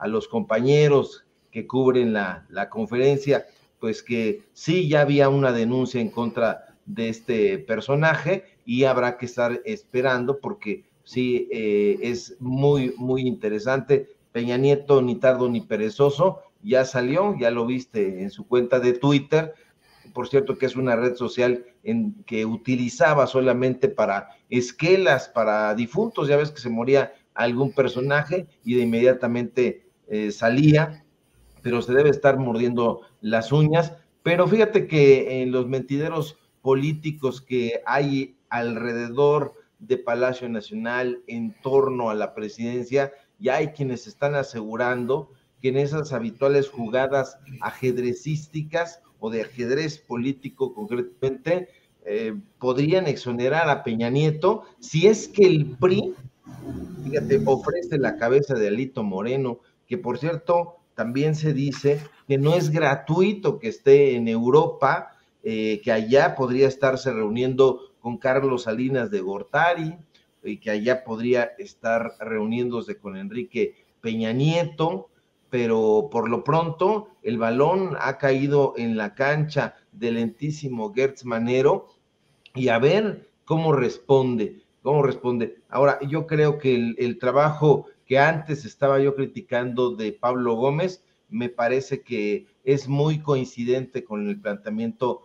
los compañeros que cubren la conferencia, pues que sí, ya había una denuncia en contra de este personaje y habrá que estar esperando, porque sí, es muy, muy interesante. Peña Nieto, ni tardo ni perezoso, ya salió, ya lo viste en su cuenta de Twitter, por cierto que es una red social que utilizaba solamente para esquelas, para difuntos, ya ves que se moría algún personaje y de inmediatamente salía, pero se debe estar mordiendo las uñas. Pero fíjate que en los mentideros políticos que hay alrededor de Palacio Nacional en torno a la presidencia, ya hay quienes están asegurando que en esas habituales jugadas ajedrecísticas o de ajedrez político concretamente, podrían exonerar a Peña Nieto si es que el PRI, fíjate, ofrece la cabeza de Alito Moreno, que por cierto también se dice que no es gratuito que esté en Europa, que allá podría estarse reuniendo con Carlos Salinas de Gortari, y que allá podría estar reuniéndose con Enrique Peña Nieto, pero por lo pronto el balón ha caído en la cancha del lentísimo Gertz Manero, y a ver cómo responde. Ahora, yo creo que el trabajo que antes estaba yo criticando de Pablo Gómez, me parece que es muy coincidente con el planteamiento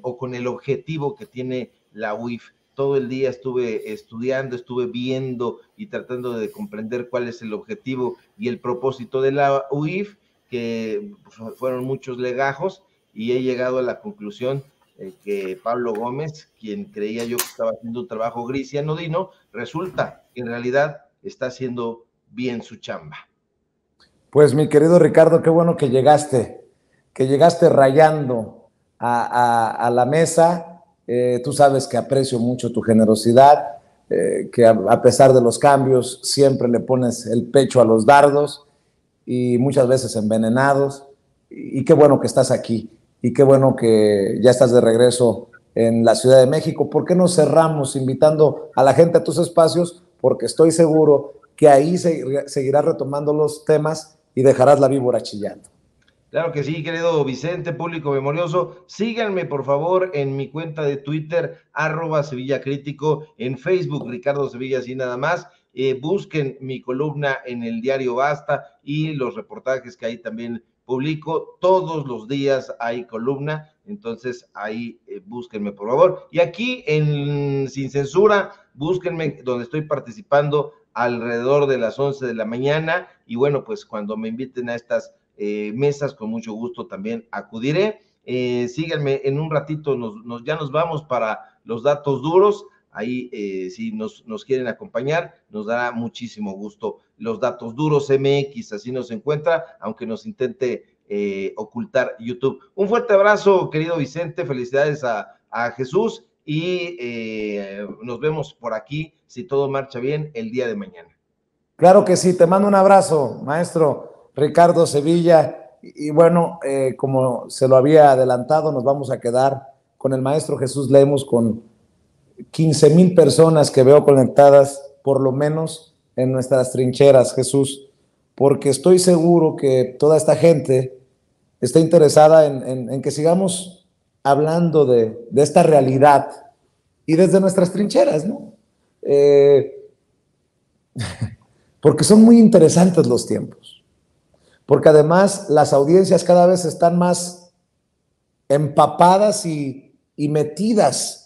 o con el objetivo que tiene la UIF. Todo el día estuve estudiando, estuve viendo y tratando de comprender cuál es el objetivo y el propósito de la UIF, que pues, fueron muchos legajos, y he llegado a la conclusión que Pablo Gómez, quien creía yo que estaba haciendo un trabajo gris y anodino, resulta que en realidad está haciendo bien su chamba. Pues mi querido Ricardo, qué bueno que llegaste rayando a la mesa. Tú sabes que aprecio mucho tu generosidad, que a pesar de los cambios siempre le pones el pecho a los dardos y muchas veces envenenados. Y qué bueno que estás aquí. Y qué bueno que ya estás de regreso en la Ciudad de México. ¿Por qué no cerramos invitando a la gente a tus espacios? Porque estoy seguro que ahí seguirás retomando los temas y dejarás la víbora chillando. Claro que sí, querido Vicente, público memorioso. Síganme, por favor, en mi cuenta de Twitter, @SevillaCrítico, en Facebook, Ricardo Sevilla, así nada más. Busquen mi columna en el diario Basta y los reportajes que ahí también publico. Todos los días hay columna, entonces ahí búsquenme, por favor. Y aquí en Sin Censura, búsquenme donde estoy participando alrededor de las 11 de la mañana. Y bueno, pues cuando me inviten a estas mesas, con mucho gusto también acudiré. Síganme, en un ratito ya nos vamos para los datos duros. Ahí, si nos quieren acompañar, nos dará muchísimo gusto. Los datos duros MX, así nos encuentra, aunque nos intente ocultar YouTube. Un fuerte abrazo, querido Vicente, felicidades a Jesús, y nos vemos por aquí, si todo marcha bien, el día de mañana. Claro que sí, te mando un abrazo, maestro Ricardo Sevilla. Y bueno, como se lo había adelantado, nos vamos a quedar con el maestro Jesús Lemus, con 15,000 personas que veo conectadas, por lo menos en nuestras trincheras, Jesús, porque estoy seguro que toda esta gente está interesada en que sigamos hablando de esta realidad y desde nuestras trincheras, ¿no? Porque son muy interesantes los tiempos, porque además las audiencias cada vez están más empapadas y metidas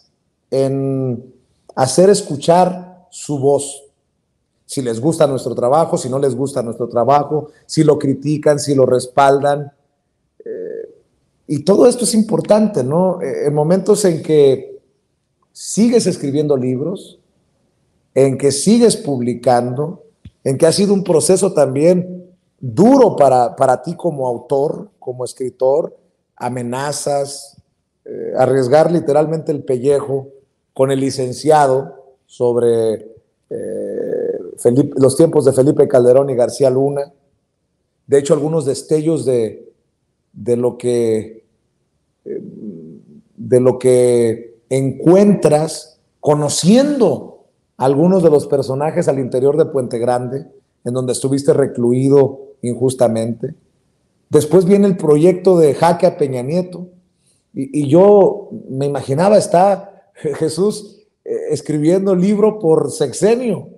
en hacer escuchar su voz. Si les gusta nuestro trabajo, si no les gusta nuestro trabajo, si lo critican, si lo respaldan. Y todo esto es importante, ¿no? En momentos en que sigues escribiendo libros, en que sigues publicando, en que ha sido un proceso también duro para ti como autor, como escritor, amenazas, arriesgar literalmente el pellejo con el licenciado sobre los tiempos de Felipe Calderón y García Luna. De hecho, algunos destellos de lo que encuentras conociendo algunos de los personajes al interior de Puente Grande, en donde estuviste recluido injustamente. Después viene el proyecto de Jaque a Peña Nieto, y yo me imaginaba, está Jesús escribiendo libro por sexenio,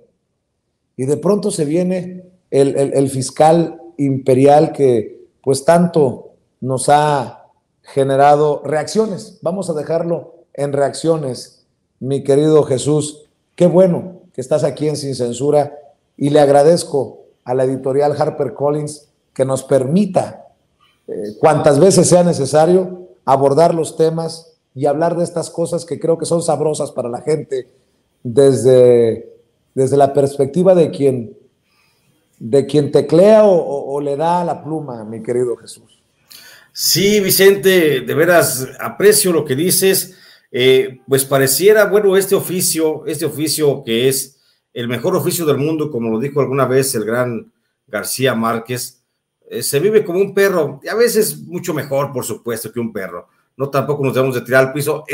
y de pronto se viene el fiscal imperial que pues tanto nos ha generado reacciones. Vamos a dejarlo en reacciones, mi querido Jesús. Qué bueno que estás aquí en Sin Censura, y le agradezco a la editorial HarperCollins que nos permita, cuantas veces sea necesario, abordar los temas y hablar de estas cosas que creo que son sabrosas para la gente desde la perspectiva de quien teclea o le da a la pluma, mi querido Jesús. Sí, Vicente, de veras aprecio lo que dices. Pues pareciera, bueno, este oficio que es el mejor oficio del mundo, como lo dijo alguna vez el gran García Márquez, se vive como un perro, y a veces mucho mejor, por supuesto, que un perro. No, tampoco nos debemos de tirar al piso.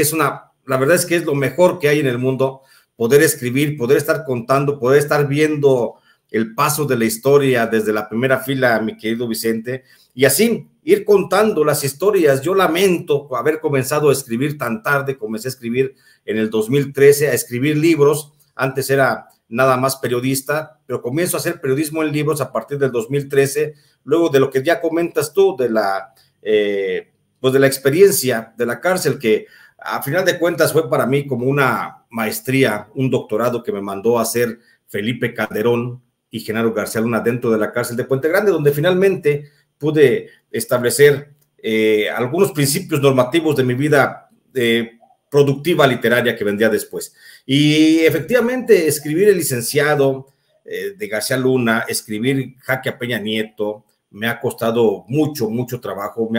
La verdad es que es lo mejor que hay en el mundo, poder escribir, poder estar contando, poder estar viendo el paso de la historia desde la primera fila, mi querido Vicente, y así ir contando las historias. Yo lamento haber comenzado a escribir tan tarde. Comencé a escribir en el 2013, a escribir libros. Antes era nada más periodista, pero comienzo a hacer periodismo en libros a partir del 2013, luego de lo que ya comentas tú, de la experiencia de la cárcel, que a final de cuentas fue para mí como una maestría, un doctorado que me mandó a hacer Felipe Calderón y Genaro García Luna dentro de la cárcel de Puente Grande, donde finalmente pude establecer algunos principios normativos de mi vida productiva literaria que vendría después. Y efectivamente, escribir El licenciado de García Luna, escribir Jaque a Peña Nieto, me ha costado mucho trabajo,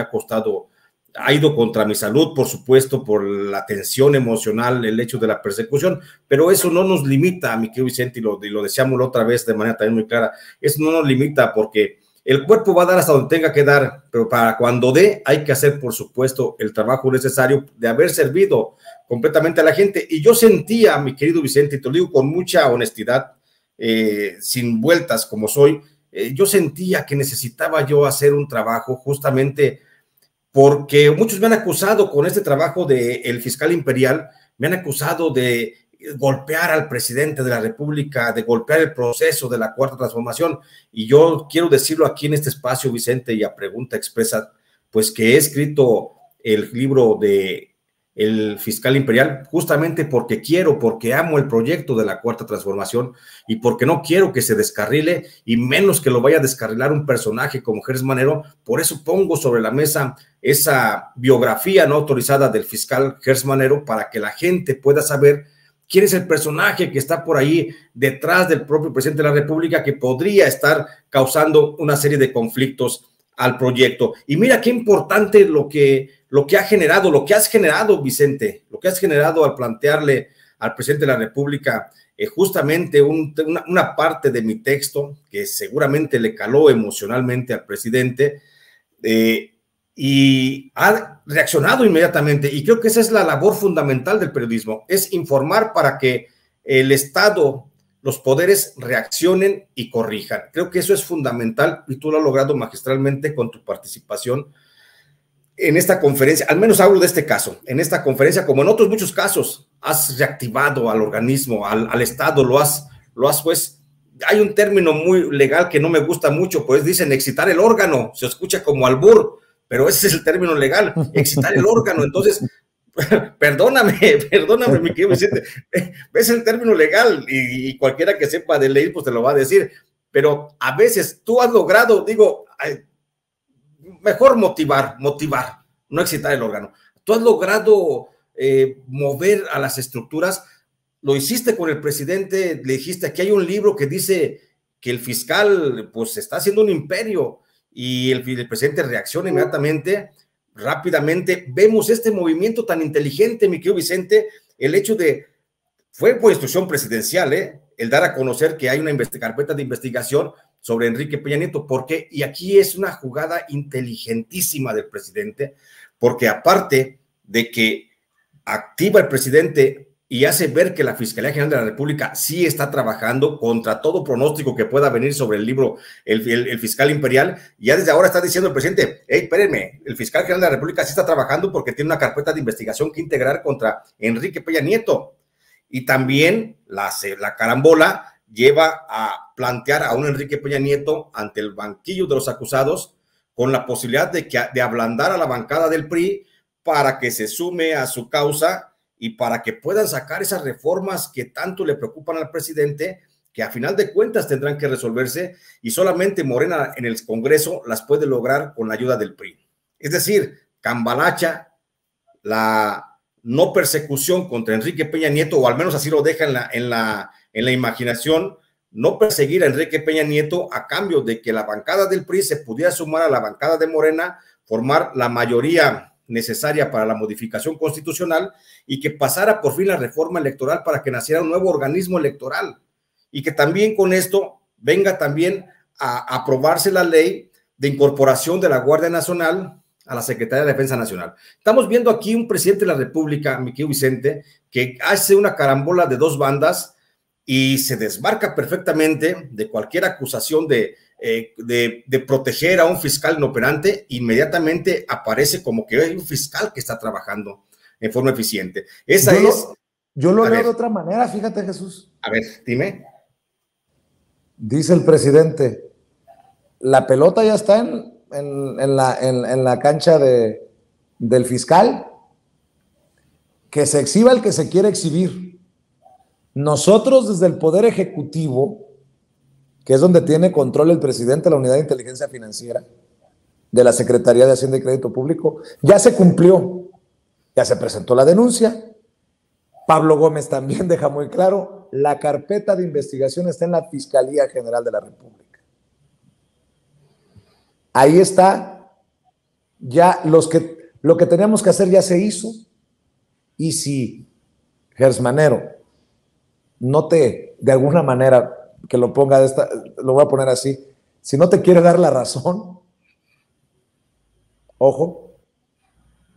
ha ido contra mi salud, por supuesto, por la tensión emocional, el hecho de la persecución, pero eso no nos limita, mi querido Vicente, y lo decíamos la otra vez de manera también muy clara, eso no nos limita porque el cuerpo va a dar hasta donde tenga que dar, pero para cuando dé hay que hacer, por supuesto, el trabajo necesario de haber servido completamente a la gente. Y yo sentía, mi querido Vicente, y te lo digo con mucha honestidad, sin vueltas como soy, yo sentía que necesitaba yo hacer un trabajo justamente porque muchos me han acusado con este trabajo del fiscal imperial, me han acusado de golpear al presidente de la República, de golpear el proceso de la Cuarta Transformación, y yo quiero decirlo aquí en este espacio, Vicente, y a pregunta expresa, pues que he escrito el libro de el fiscal imperial justamente porque amo el proyecto de la Cuarta Transformación y porque no quiero que se descarrile y menos que lo vaya a descarrilar un personaje como Gers Manero. Por eso pongo sobre la mesa esa biografía no autorizada del fiscal Gers Manero para que la gente pueda saber quién es el personaje que está por ahí detrás del propio presidente de la República que podría estar causando una serie de conflictos al proyecto. Y mira qué importante lo que has generado, Vicente, lo que has generado al plantearle al presidente de la República justamente una parte de mi texto que seguramente le caló emocionalmente al presidente y ha reaccionado inmediatamente. Y creo que esa es la labor fundamental del periodismo, es informar para que el Estado, los poderes reaccionen y corrijan. Creo que eso es fundamental y tú lo has logrado magistralmente con tu participación en esta conferencia. Al menos hablo de este caso. En esta conferencia, como en otros muchos casos, has reactivado al organismo, al Estado, lo has pues, hay un término muy legal que no me gusta mucho, pues dicen excitar el órgano, se escucha como albur, pero ese es el término legal, excitar el órgano. Entonces, perdóname, mi querido Vicente, es el término legal y cualquiera que sepa de ley pues te lo va a decir, pero a veces tú has logrado, mejor motivar, no excitar el órgano. Tú has logrado mover a las estructuras, lo hiciste con el presidente, le dijiste, aquí hay un libro que dice que el fiscal pues está haciendo un imperio y el presidente reacciona inmediatamente. rápidamente vemos este movimiento tan inteligente, mi querido Vicente, el hecho de, fue por instrucción presidencial, el dar a conocer que hay una carpeta de investigación sobre Enrique Peña Nieto. ¿Por qué? Y aquí es una jugada inteligentísima del presidente, porque aparte de que activa el presidente y hace ver que la Fiscalía General de la República sí está trabajando contra todo pronóstico que pueda venir sobre el libro el fiscal imperial, ya desde ahora está diciendo el presidente, hey, espérenme, el fiscal general de la República sí está trabajando porque tiene una carpeta de investigación que integrar contra Enrique Peña Nieto. Y también la carambola lleva a plantear a un Enrique Peña Nieto ante el banquillo de los acusados con la posibilidad de ablandar a la bancada del PRI para que se sume a su causa y para que puedan sacar esas reformas que tanto le preocupan al presidente, que a final de cuentas tendrán que resolverse, y solamente Morena en el Congreso las puede lograr con la ayuda del PRI. Es decir, cambalacha la no persecución contra Enrique Peña Nieto, o al menos así lo deja en la imaginación, no perseguir a Enrique Peña Nieto a cambio de que la bancada del PRI se pudiera sumar a la bancada de Morena, formar la mayoría necesaria para la modificación constitucional y que pasara por fin la reforma electoral para que naciera un nuevo organismo electoral y que también con esto venga también a aprobarse la ley de incorporación de la Guardia Nacional a la Secretaría de Defensa Nacional. Estamos viendo aquí un presidente de la República, mi querido Vicente, que hace una carambola de dos bandas y se desmarca perfectamente de cualquier acusación de proteger a un fiscal inoperante. Inmediatamente aparece como que hay un fiscal que está trabajando en forma eficiente. Yo lo leo de otra manera, fíjate, Jesús. A ver, dime. Dice el presidente, la pelota ya está en la cancha del fiscal, que se exhiba el que se quiere exhibir. Nosotros desde el Poder Ejecutivo, que es donde tiene control el presidente de la Unidad de Inteligencia Financiera de la Secretaría de Hacienda y Crédito Público, ya se cumplió, ya se presentó la denuncia. Pablo Gómez también deja muy claro, la carpeta de investigación está en la Fiscalía General de la República. Ahí está, ya lo que teníamos que hacer ya se hizo, y si Gersmanero no te, de alguna manera, que lo ponga lo voy a poner así, si no te quiere dar la razón, ojo,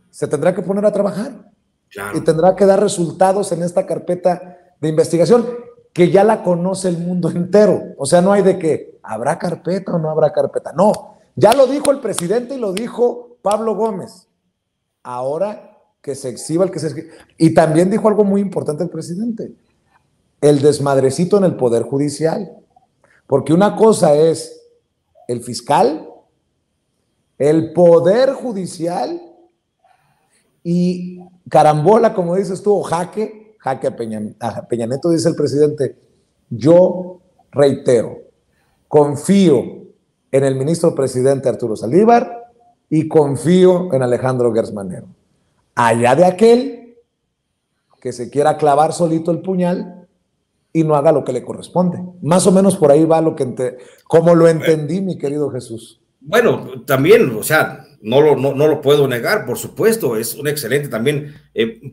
se tendrá que poner a trabajar. Claro. Y tendrá que dar resultados en esta carpeta de investigación que ya la conoce el mundo entero. O sea, no hay de que habrá carpeta o no habrá carpeta. No, ya lo dijo el presidente y lo dijo Pablo Gómez. Ahora que se exhiba el que se exhiba. Y también dijo algo muy importante el presidente, el desmadrecito en el Poder Judicial. Porque una cosa es el fiscal, el Poder Judicial y carambola, como dices tú, o jaque a Peña Nieto. Dice el presidente, yo reitero, confío en el ministro presidente Arturo Saldívar y confío en Alejandro Gersmanero. Allá de aquel que se quiera clavar solito el puñal y no haga lo que le corresponde. Más o menos por ahí va como lo entendí, mi querido Jesús. Bueno, también, o sea, no lo puedo negar, por supuesto, es un excelente también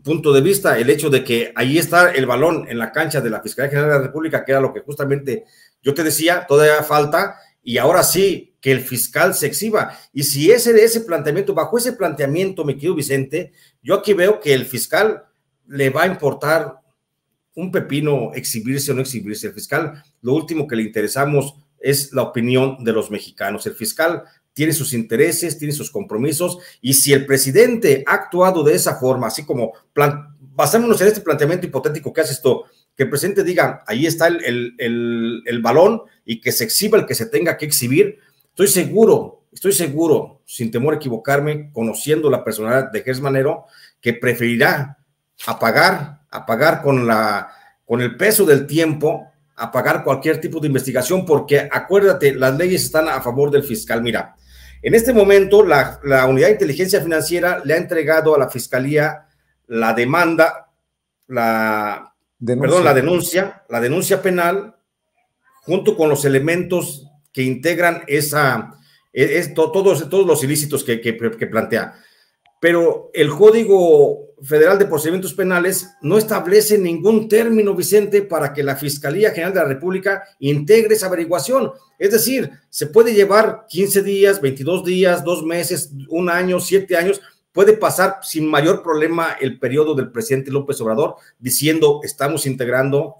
punto de vista el hecho de que ahí está el balón en la cancha de la Fiscalía General de la República, que era lo que justamente yo te decía, todavía falta, y ahora sí, que el fiscal se exhiba. Y si ese planteamiento, bajo ese planteamiento, mi querido Vicente, yo aquí veo que el fiscal le va a importar un pepino exhibirse o no exhibirse. El fiscal, lo último que le interesamos es la opinión de los mexicanos. El fiscal tiene sus intereses, tiene sus compromisos, y si el presidente ha actuado de esa forma, así como basémonos en este planteamiento hipotético que hace esto, que el presidente diga, ahí está el balón y que se exhiba el que se tenga que exhibir, estoy seguro, sin temor a equivocarme, conociendo la personalidad de Gersmanero, que preferirá apagar con el peso del tiempo, apagar cualquier tipo de investigación, porque acuérdate, las leyes están a favor del fiscal. Mira, en este momento la Unidad de Inteligencia Financiera le ha entregado a la Fiscalía la denuncia penal, junto con los elementos que integran todos los ilícitos que plantea. pero el Código Federal de Procedimientos Penales no establece ningún término, Vicente, para que la Fiscalía General de la República integre esa averiguación. Es decir, se puede llevar 15 días, 22 días, 2 meses, 1 año, 7 años, puede pasar sin mayor problema el periodo del presidente López Obrador diciendo estamos integrando,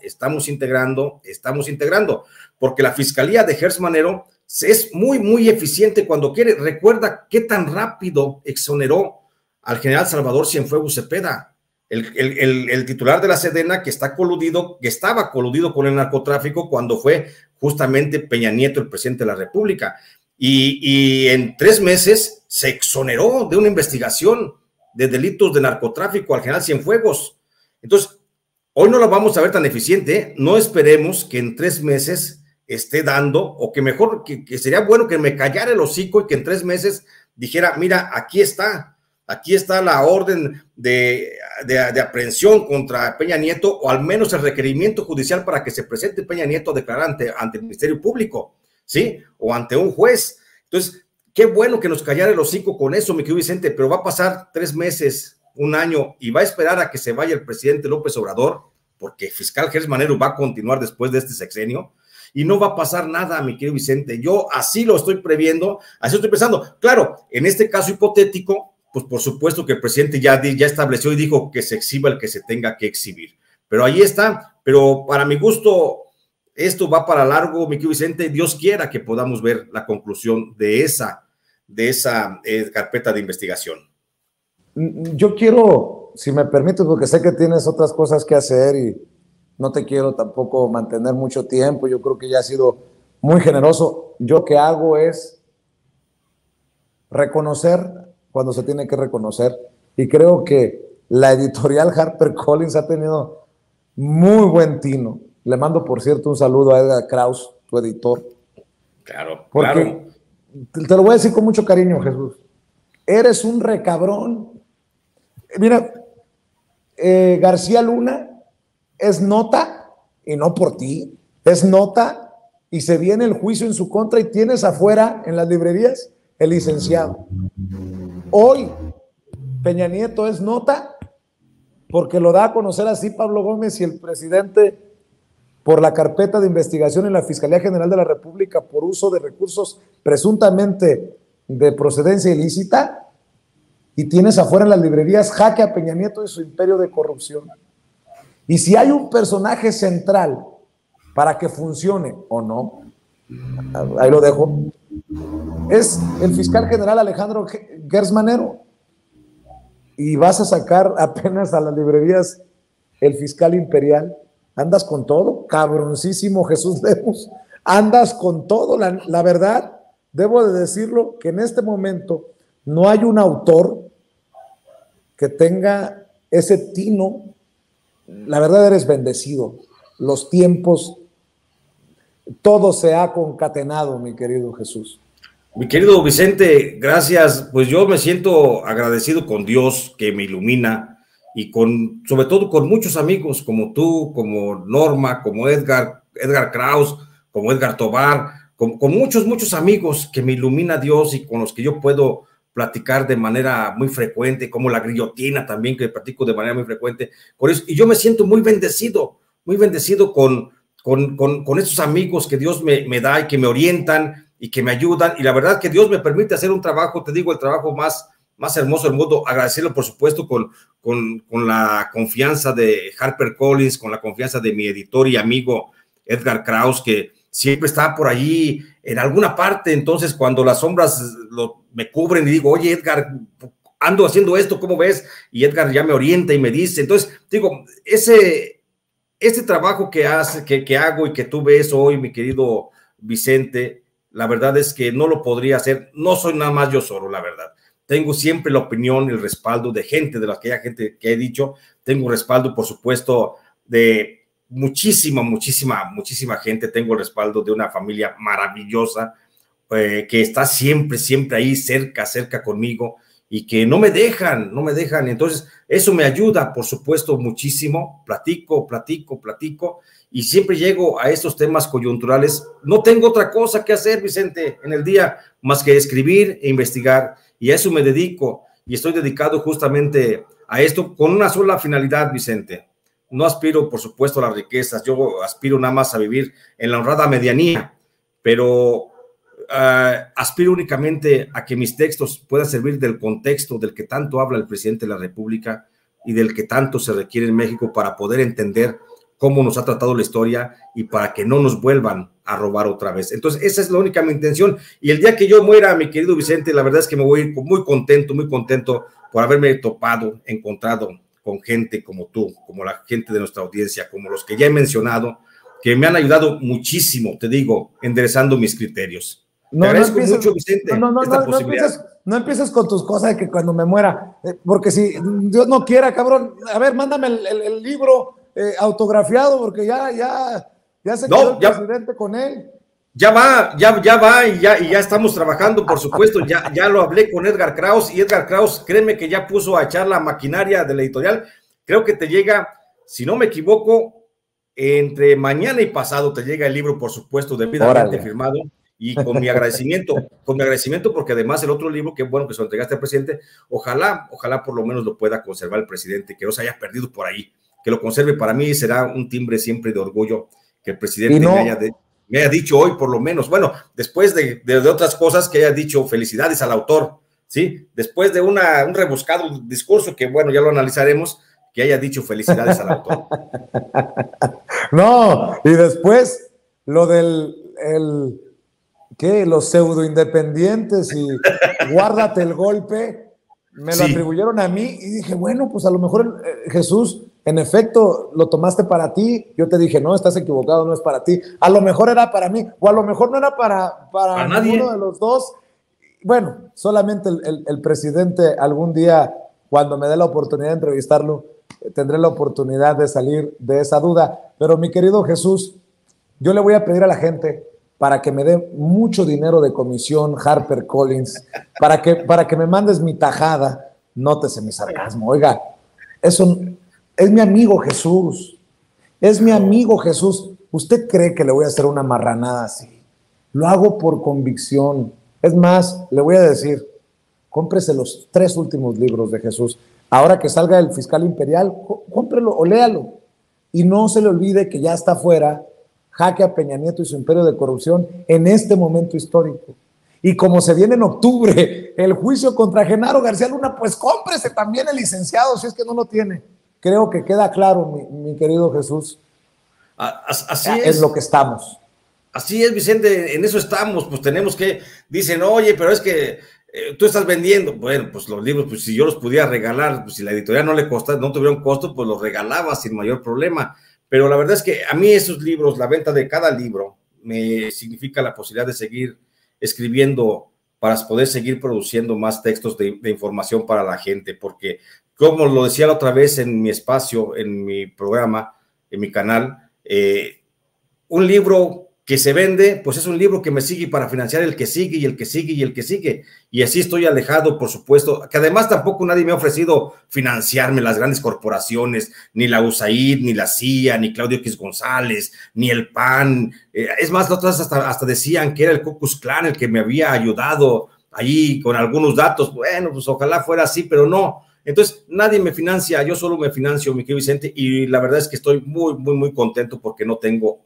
porque la Fiscalía de Gers Manero es muy, muy eficiente cuando quiere. Recuerda qué tan rápido exoneró al general Salvador Cienfuegos Cepeda, el titular de la Sedena, que estaba coludido con el narcotráfico cuando fue justamente Peña Nieto el presidente de la República. Y en 3 meses se exoneró de una investigación de delitos de narcotráfico al general Cienfuegos. Entonces, hoy no lo vamos a ver tan eficiente, ¿eh? No esperemos que en 3 meses esté dando, o que mejor, que sería bueno que me callara el hocico y que en 3 meses dijera, mira, aquí está la orden de aprehensión contra Peña Nieto, o al menos el requerimiento judicial para que se presente Peña Nieto a declarar ante el Ministerio Público, ¿sí? O ante un juez. Entonces, qué bueno que nos callara el hocico con eso, mi querido Vicente, pero va a pasar 3 meses, 1 año, y va a esperar a que se vaya el presidente López Obrador, porque fiscal Gers Manero va a continuar después de este sexenio, y no va a pasar nada, mi querido Vicente. Yo así lo estoy previendo, así estoy pensando. Claro, en este caso hipotético, pues por supuesto que el presidente ya estableció y dijo que se exhiba el que se tenga que exhibir. Pero ahí está. Pero para mi gusto, esto va para largo, mi querido Vicente. Dios quiera que podamos ver la conclusión de esa carpeta de investigación. Yo quiero, si me permites, porque sé que tienes otras cosas que hacer y no te quiero tampoco mantener mucho tiempo. Yo creo que ya has sido muy generoso. Yo lo que hago es reconocer cuando se tiene que reconocer, y creo que la editorial HarperCollins ha tenido muy buen tino. Le mando, por cierto, un saludo a Edgar Kraus, tu editor. Claro, porque claro. Te lo voy a decir con mucho cariño, Jesús. Eres un recabrón. Mira, García Luna es nota, y no por ti, es nota, y se viene el juicio en su contra, y tienes afuera en las librerías el licenciado. Hoy Peña Nieto es nota porque lo da a conocer así Pablo Gómez, y el presidente, por la carpeta de investigación en la Fiscalía General de la República por uso de recursos presuntamente de procedencia ilícita, y tienes afuera en las librerías jaque a Peña Nieto y su imperio de corrupción. Y si hay un personaje central para que funcione o no, ahí lo dejo, es el fiscal general Alejandro Gers Manero, y vas a sacar apenas a las librerías el fiscal imperial. Andas con todo, cabroncísimo Jesús Lemus, andas con todo. La verdad, debo de decirlo, que en este momento no hay un autor que tenga ese tino. La verdad, eres bendecido. Los tiempos, todo se ha concatenado, mi querido Jesús. Mi querido Vicente, gracias. Pues yo me siento agradecido con Dios que me ilumina, y sobre todo con muchos amigos como tú, como Norma, como Edgar Kraus, como Edgar Tobar, con muchos amigos que me ilumina Dios y con los que yo puedo platicar de manera muy frecuente, como la Grillotina también, que platico de manera muy frecuente con eso. Y yo me siento muy bendecido con esos amigos que Dios me da y que me orientan y que me ayudan, y la verdad que Dios me permite hacer un trabajo, te digo, el trabajo más hermoso del mundo. Agradecerlo, por supuesto, con la confianza de HarperCollins, con la confianza de mi editor y amigo Edgar Kraus, que siempre está por allí en alguna parte. Entonces, cuando las sombras me cubren y digo, oye, Edgar, ando haciendo esto, ¿cómo ves? Y Edgar ya me orienta y me dice. Entonces, digo, este trabajo que hago y que tú ves hoy, mi querido Vicente, la verdad es que no lo podría hacer. No soy nada más yo solo, la verdad. Tengo siempre la opinión y el respaldo de gente, de aquella gente que he dicho. Tengo respaldo, por supuesto, de muchísima gente. Tengo el respaldo de una familia maravillosa que está siempre ahí cerca conmigo, y que no me dejan. Entonces, eso me ayuda, por supuesto, muchísimo. Platico, y siempre llego a estos temas coyunturales. No tengo otra cosa que hacer, Vicente, en el día, más que escribir e investigar, y a eso me dedico. y estoy dedicado justamente a esto con una sola finalidad, Vicente. No aspiro, por supuesto, a las riquezas, yo aspiro nada más a vivir en la honrada medianía, pero aspiro únicamente a que mis textos puedan servir del contexto del que tanto habla el presidente de la República y del que tanto se requiere en México para poder entender cómo nos ha tratado la historia y para que no nos vuelvan a robar otra vez. Entonces, esa es la única mi intención. Y el día que yo muera, mi querido Vicente, la verdad es que me voy a ir muy contento por haberme encontrado con gente como tú, como la gente de nuestra audiencia, como los que ya he mencionado, que me han ayudado muchísimo, te digo, enderezando mis criterios. Te agradezco mucho, Vicente, esta posibilidad. No empieces con tus cosas de que cuando me muera, porque si Dios no quiera, cabrón, a ver, mándame el libro autografiado, porque ya se quedó el presidente con él. Ya va, y ya estamos trabajando, por supuesto, ya lo hablé con Edgar Kraus, y Edgar Kraus, créeme que ya puso a echar la maquinaria de la editorial. Creo que te llega, si no me equivoco, entre mañana y pasado te llega el libro, por supuesto, debidamente firmado, y con mi agradecimiento, porque además el otro libro, que bueno que se lo entregaste al presidente, ojalá por lo menos lo pueda conservar el presidente, que no se haya perdido por ahí, que lo conserve. Para mí será un timbre siempre de orgullo que el presidente me haya dicho hoy, por lo menos, bueno, después de otras cosas, que haya dicho felicidades al autor, ¿sí? Después de un rebuscado discurso, que bueno, ya lo analizaremos, que haya dicho felicidades al autor. No, y después lo del los pseudo independientes y guárdate el golpe, me lo atribuyeron a mí y dije, bueno, pues a lo mejor Jesús, en efecto, lo tomaste para ti. Yo te dije, no, estás equivocado, no es para ti. A lo mejor era para mí, o a lo mejor no era para ninguno de los dos. Bueno, solamente el presidente algún día, cuando me dé la oportunidad de entrevistarlo, tendré la oportunidad de salir de esa duda. Pero mi querido Jesús, yo le voy a pedir a la gente para que me dé mucho dinero de comisión, HarperCollins, para que me mandes mi tajada. Nótese mi sarcasmo. Oiga, eso es mi amigo Jesús. Es mi amigo Jesús. ¿Usted cree que le voy a hacer una marranada así? Lo hago por convicción. Es más, le voy a decir, cómprese los 3 últimos libros de Jesús. Ahora que salga el fiscal imperial, cómprelo o léalo. Y no se le olvide que ya está fuera Jaque a Peña Nieto y su imperio de corrupción en este momento histórico. Y como se viene en octubre el juicio contra Genaro García Luna, pues cómprese también el licenciado si es que no lo tiene. Creo que queda claro, mi querido Jesús. Así es lo que estamos. Así es, Vicente, en eso estamos. Pues tenemos que, dicen, oye, pero es que tú estás vendiendo. Bueno, pues los libros, pues si yo los pudiera regalar, pues si la editorial no tuviera un costo, pues los regalaba sin mayor problema. Pero la verdad es que a mí esos libros, la venta de cada libro, me significa la posibilidad de seguir escribiendo para poder seguir produciendo más textos de información para la gente, porque como lo decía la otra vez en mi espacio, en mi programa, en mi canal, un libro que se vende, pues es un libro que me sigue para financiar el que sigue y el que sigue y el que sigue. Y así estoy alejado, por supuesto, que además tampoco nadie me ha ofrecido financiarme, las grandes corporaciones, ni la USAID, ni la CIA, ni Claudio X González, ni el PAN. Es más, las otras hasta decían que era el Ku Klux Klan el que me había ayudado ahí con algunos datos. Bueno, pues ojalá fuera así, pero no. Entonces, nadie me financia, yo solo me financio, mi querido Vicente, y la verdad es que estoy muy contento porque no tengo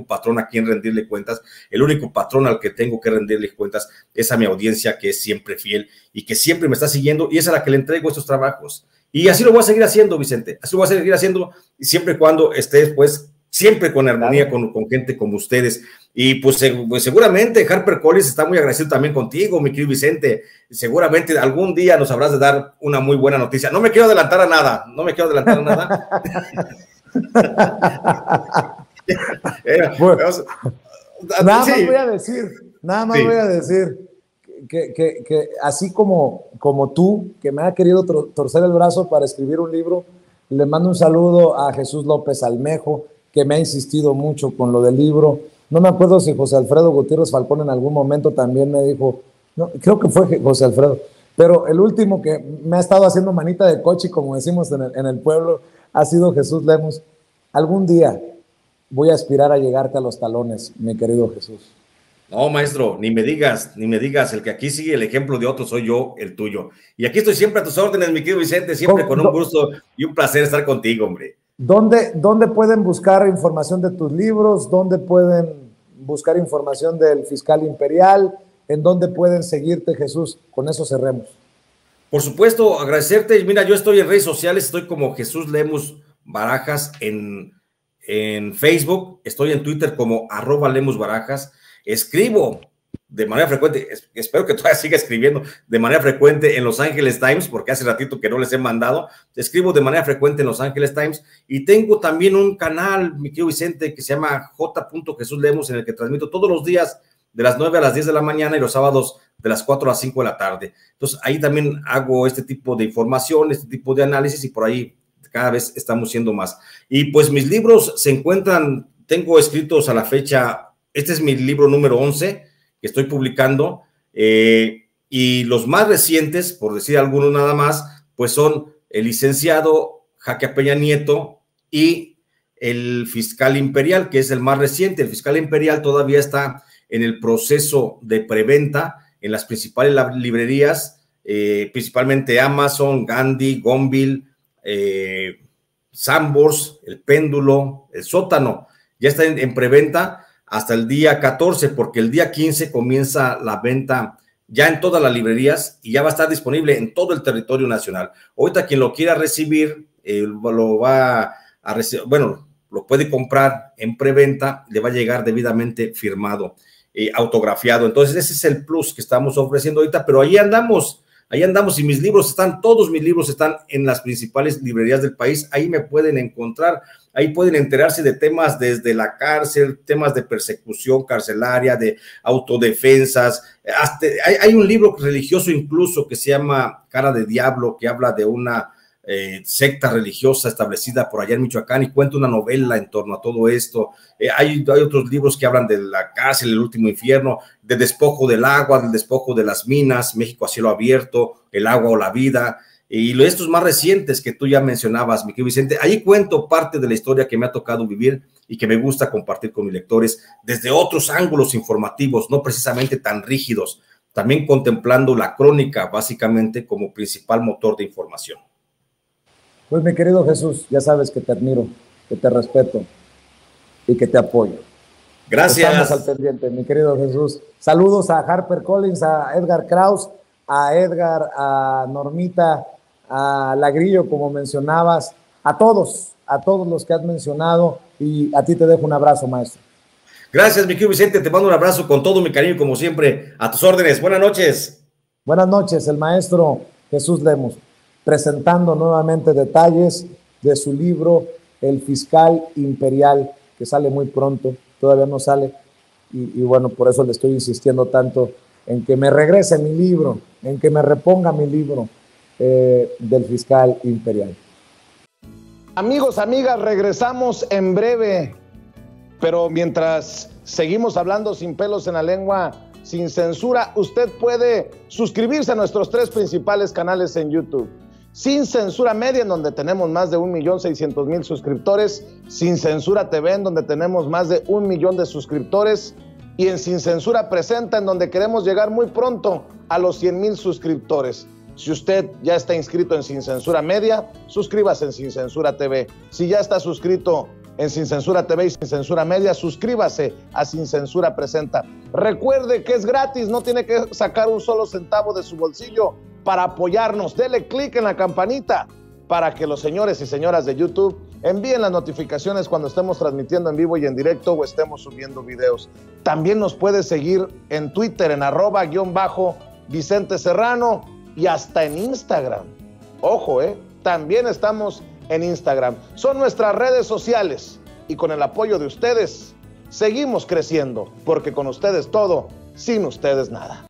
patrón a quien rendirle cuentas. El único patrón al que tengo que rendirle cuentas es a mi audiencia, que es siempre fiel y que siempre me está siguiendo, y es a la que le entrego estos trabajos. Y así lo voy a seguir haciendo, Vicente, así lo voy a seguir haciendo, siempre y cuando esté, pues, siempre con armonía, con gente como ustedes. Y pues seguramente HarperCollins está muy agradecido también contigo, mi querido Vicente. Seguramente algún día nos habrás de dar una muy buena noticia. No me quiero adelantar a nada, Nada más voy a decir que así como tú, que me ha querido torcer el brazo para escribir un libro, le mando un saludo a Jesús López Almejo, que me ha insistido mucho con lo del libro. No me acuerdo si José Alfredo Gutiérrez Falcón en algún momento también me dijo, no, creo que fue José Alfredo, pero el último que me ha estado haciendo manita de coche, como decimos en el pueblo, ha sido Jesús Lemus. Algún día voy a aspirar a llegarte a los talones, mi querido Jesús. No, maestro, ni me digas, el que aquí sigue el ejemplo de otro soy yo, el tuyo. Y aquí estoy siempre a tus órdenes, mi querido Vicente, siempre con un gusto y un placer estar contigo, hombre. ¿Dónde pueden buscar información de tus libros? ¿Dónde pueden buscar información del Fiscal Imperial? ¿En dónde pueden seguirte, Jesús? Con eso cerremos. Por supuesto, agradecerte. Mira, yo estoy en redes sociales, estoy como Jesús Lemus Barajas en Facebook, estoy en Twitter como @LemusBarajas. Escribo de manera frecuente, espero que todavía siga escribiendo de manera frecuente en Los Angeles Times, porque hace ratito que no les he mandado. Escribo de manera frecuente en Los Angeles Times y tengo también un canal, mi querido Vicente, que se llama J. Jesús Lemus, en el que transmito todos los días de las 9 a las 10 de la mañana y los sábados de las 4 a las 5 de la tarde. Entonces, ahí también hago este tipo de información, este tipo de análisis y por ahí cada vez estamos siendo más. Y pues mis libros se encuentran, tengo escritos a la fecha, este es mi libro número 11 que estoy publicando, y los más recientes, por decir algunos nada más, pues son El licenciado, Jaque a Peña Nieto y El Fiscal Imperial, que es el más reciente. El Fiscal Imperial todavía está en el proceso de preventa en las principales librerías, principalmente Amazon, Gandhi, Gonville, Sanborns, El Péndulo, El Sótano. Ya está en preventa hasta el día 14, porque el día 15 comienza la venta ya en todas las librerías y ya va a estar disponible en todo el territorio nacional. Ahorita quien lo quiera recibir, lo va a recibir, bueno, lo puede comprar en preventa, le va a llegar debidamente firmado, autografiado. Entonces ese es el plus que estamos ofreciendo ahorita, pero ahí andamos y mis libros están, todos mis libros están en las principales librerías del país. Ahí me pueden encontrar, ahí pueden enterarse de temas desde la cárcel, temas de persecución carcelaria, de autodefensas. Hasta, hay un libro religioso incluso que se llama Cara de Diablo, que habla de una secta religiosa establecida por allá en Michoacán y cuenta una novela en torno a todo esto. Hay otros libros que hablan de la cárcel, el último infierno, de despojo del agua, del despojo de las minas, México a cielo abierto, El agua o la vida, y estos más recientes que tú ya mencionabas, mi querido Vicente. Ahí cuento parte de la historia que me ha tocado vivir y que me gusta compartir con mis lectores desde otros ángulos informativos, no precisamente tan rígidos, también contemplando la crónica básicamente como principal motor de información. Pues mi querido Jesús, ya sabes que te admiro, que te respeto y que te apoyo. Gracias. Estamos al pendiente, mi querido Jesús. Saludos a HarperCollins, a Edgar Kraus, a Edgar, a Normita, a Lagrillo, como mencionabas, a todos los que has mencionado, y a ti te dejo un abrazo, maestro. Gracias, mi querido Vicente, te mando un abrazo con todo mi cariño, como siempre, a tus órdenes. Buenas noches. Buenas noches, el maestro Jesús Lemus, presentando nuevamente detalles de su libro El Fiscal Imperial, que sale muy pronto, todavía no sale, y bueno, por eso le estoy insistiendo tanto en que me regrese mi libro, en que me reponga mi libro del Fiscal Imperial. Amigos, amigas, regresamos en breve, pero mientras seguimos hablando sin pelos en la lengua, sin censura, usted puede suscribirse a nuestros 3 principales canales en YouTube. Sin Censura Media, en donde tenemos más de 1.600.000 suscriptores, Sin Censura TV, en donde tenemos más de 1 millón de suscriptores, y en Sin Censura Presenta, en donde queremos llegar muy pronto a los 100,000 suscriptores. Si usted ya está inscrito en Sin Censura Media, suscríbase en Sin Censura TV. Si ya está suscrito en Sin Censura TV y Sin Censura Media, suscríbase a Sin Censura Presenta. Recuerde que es gratis, no tiene que sacar un solo centavo de su bolsillo para apoyarnos. Dele clic en la campanita para que los señores y señoras de YouTube envíen las notificaciones cuando estemos transmitiendo en vivo y en directo o estemos subiendo videos. También nos puede seguir en Twitter en @Vicente Serrano y hasta en Instagram. Ojo, también estamos en Instagram. Son nuestras redes sociales y con el apoyo de ustedes seguimos creciendo, porque con ustedes todo, sin ustedes nada.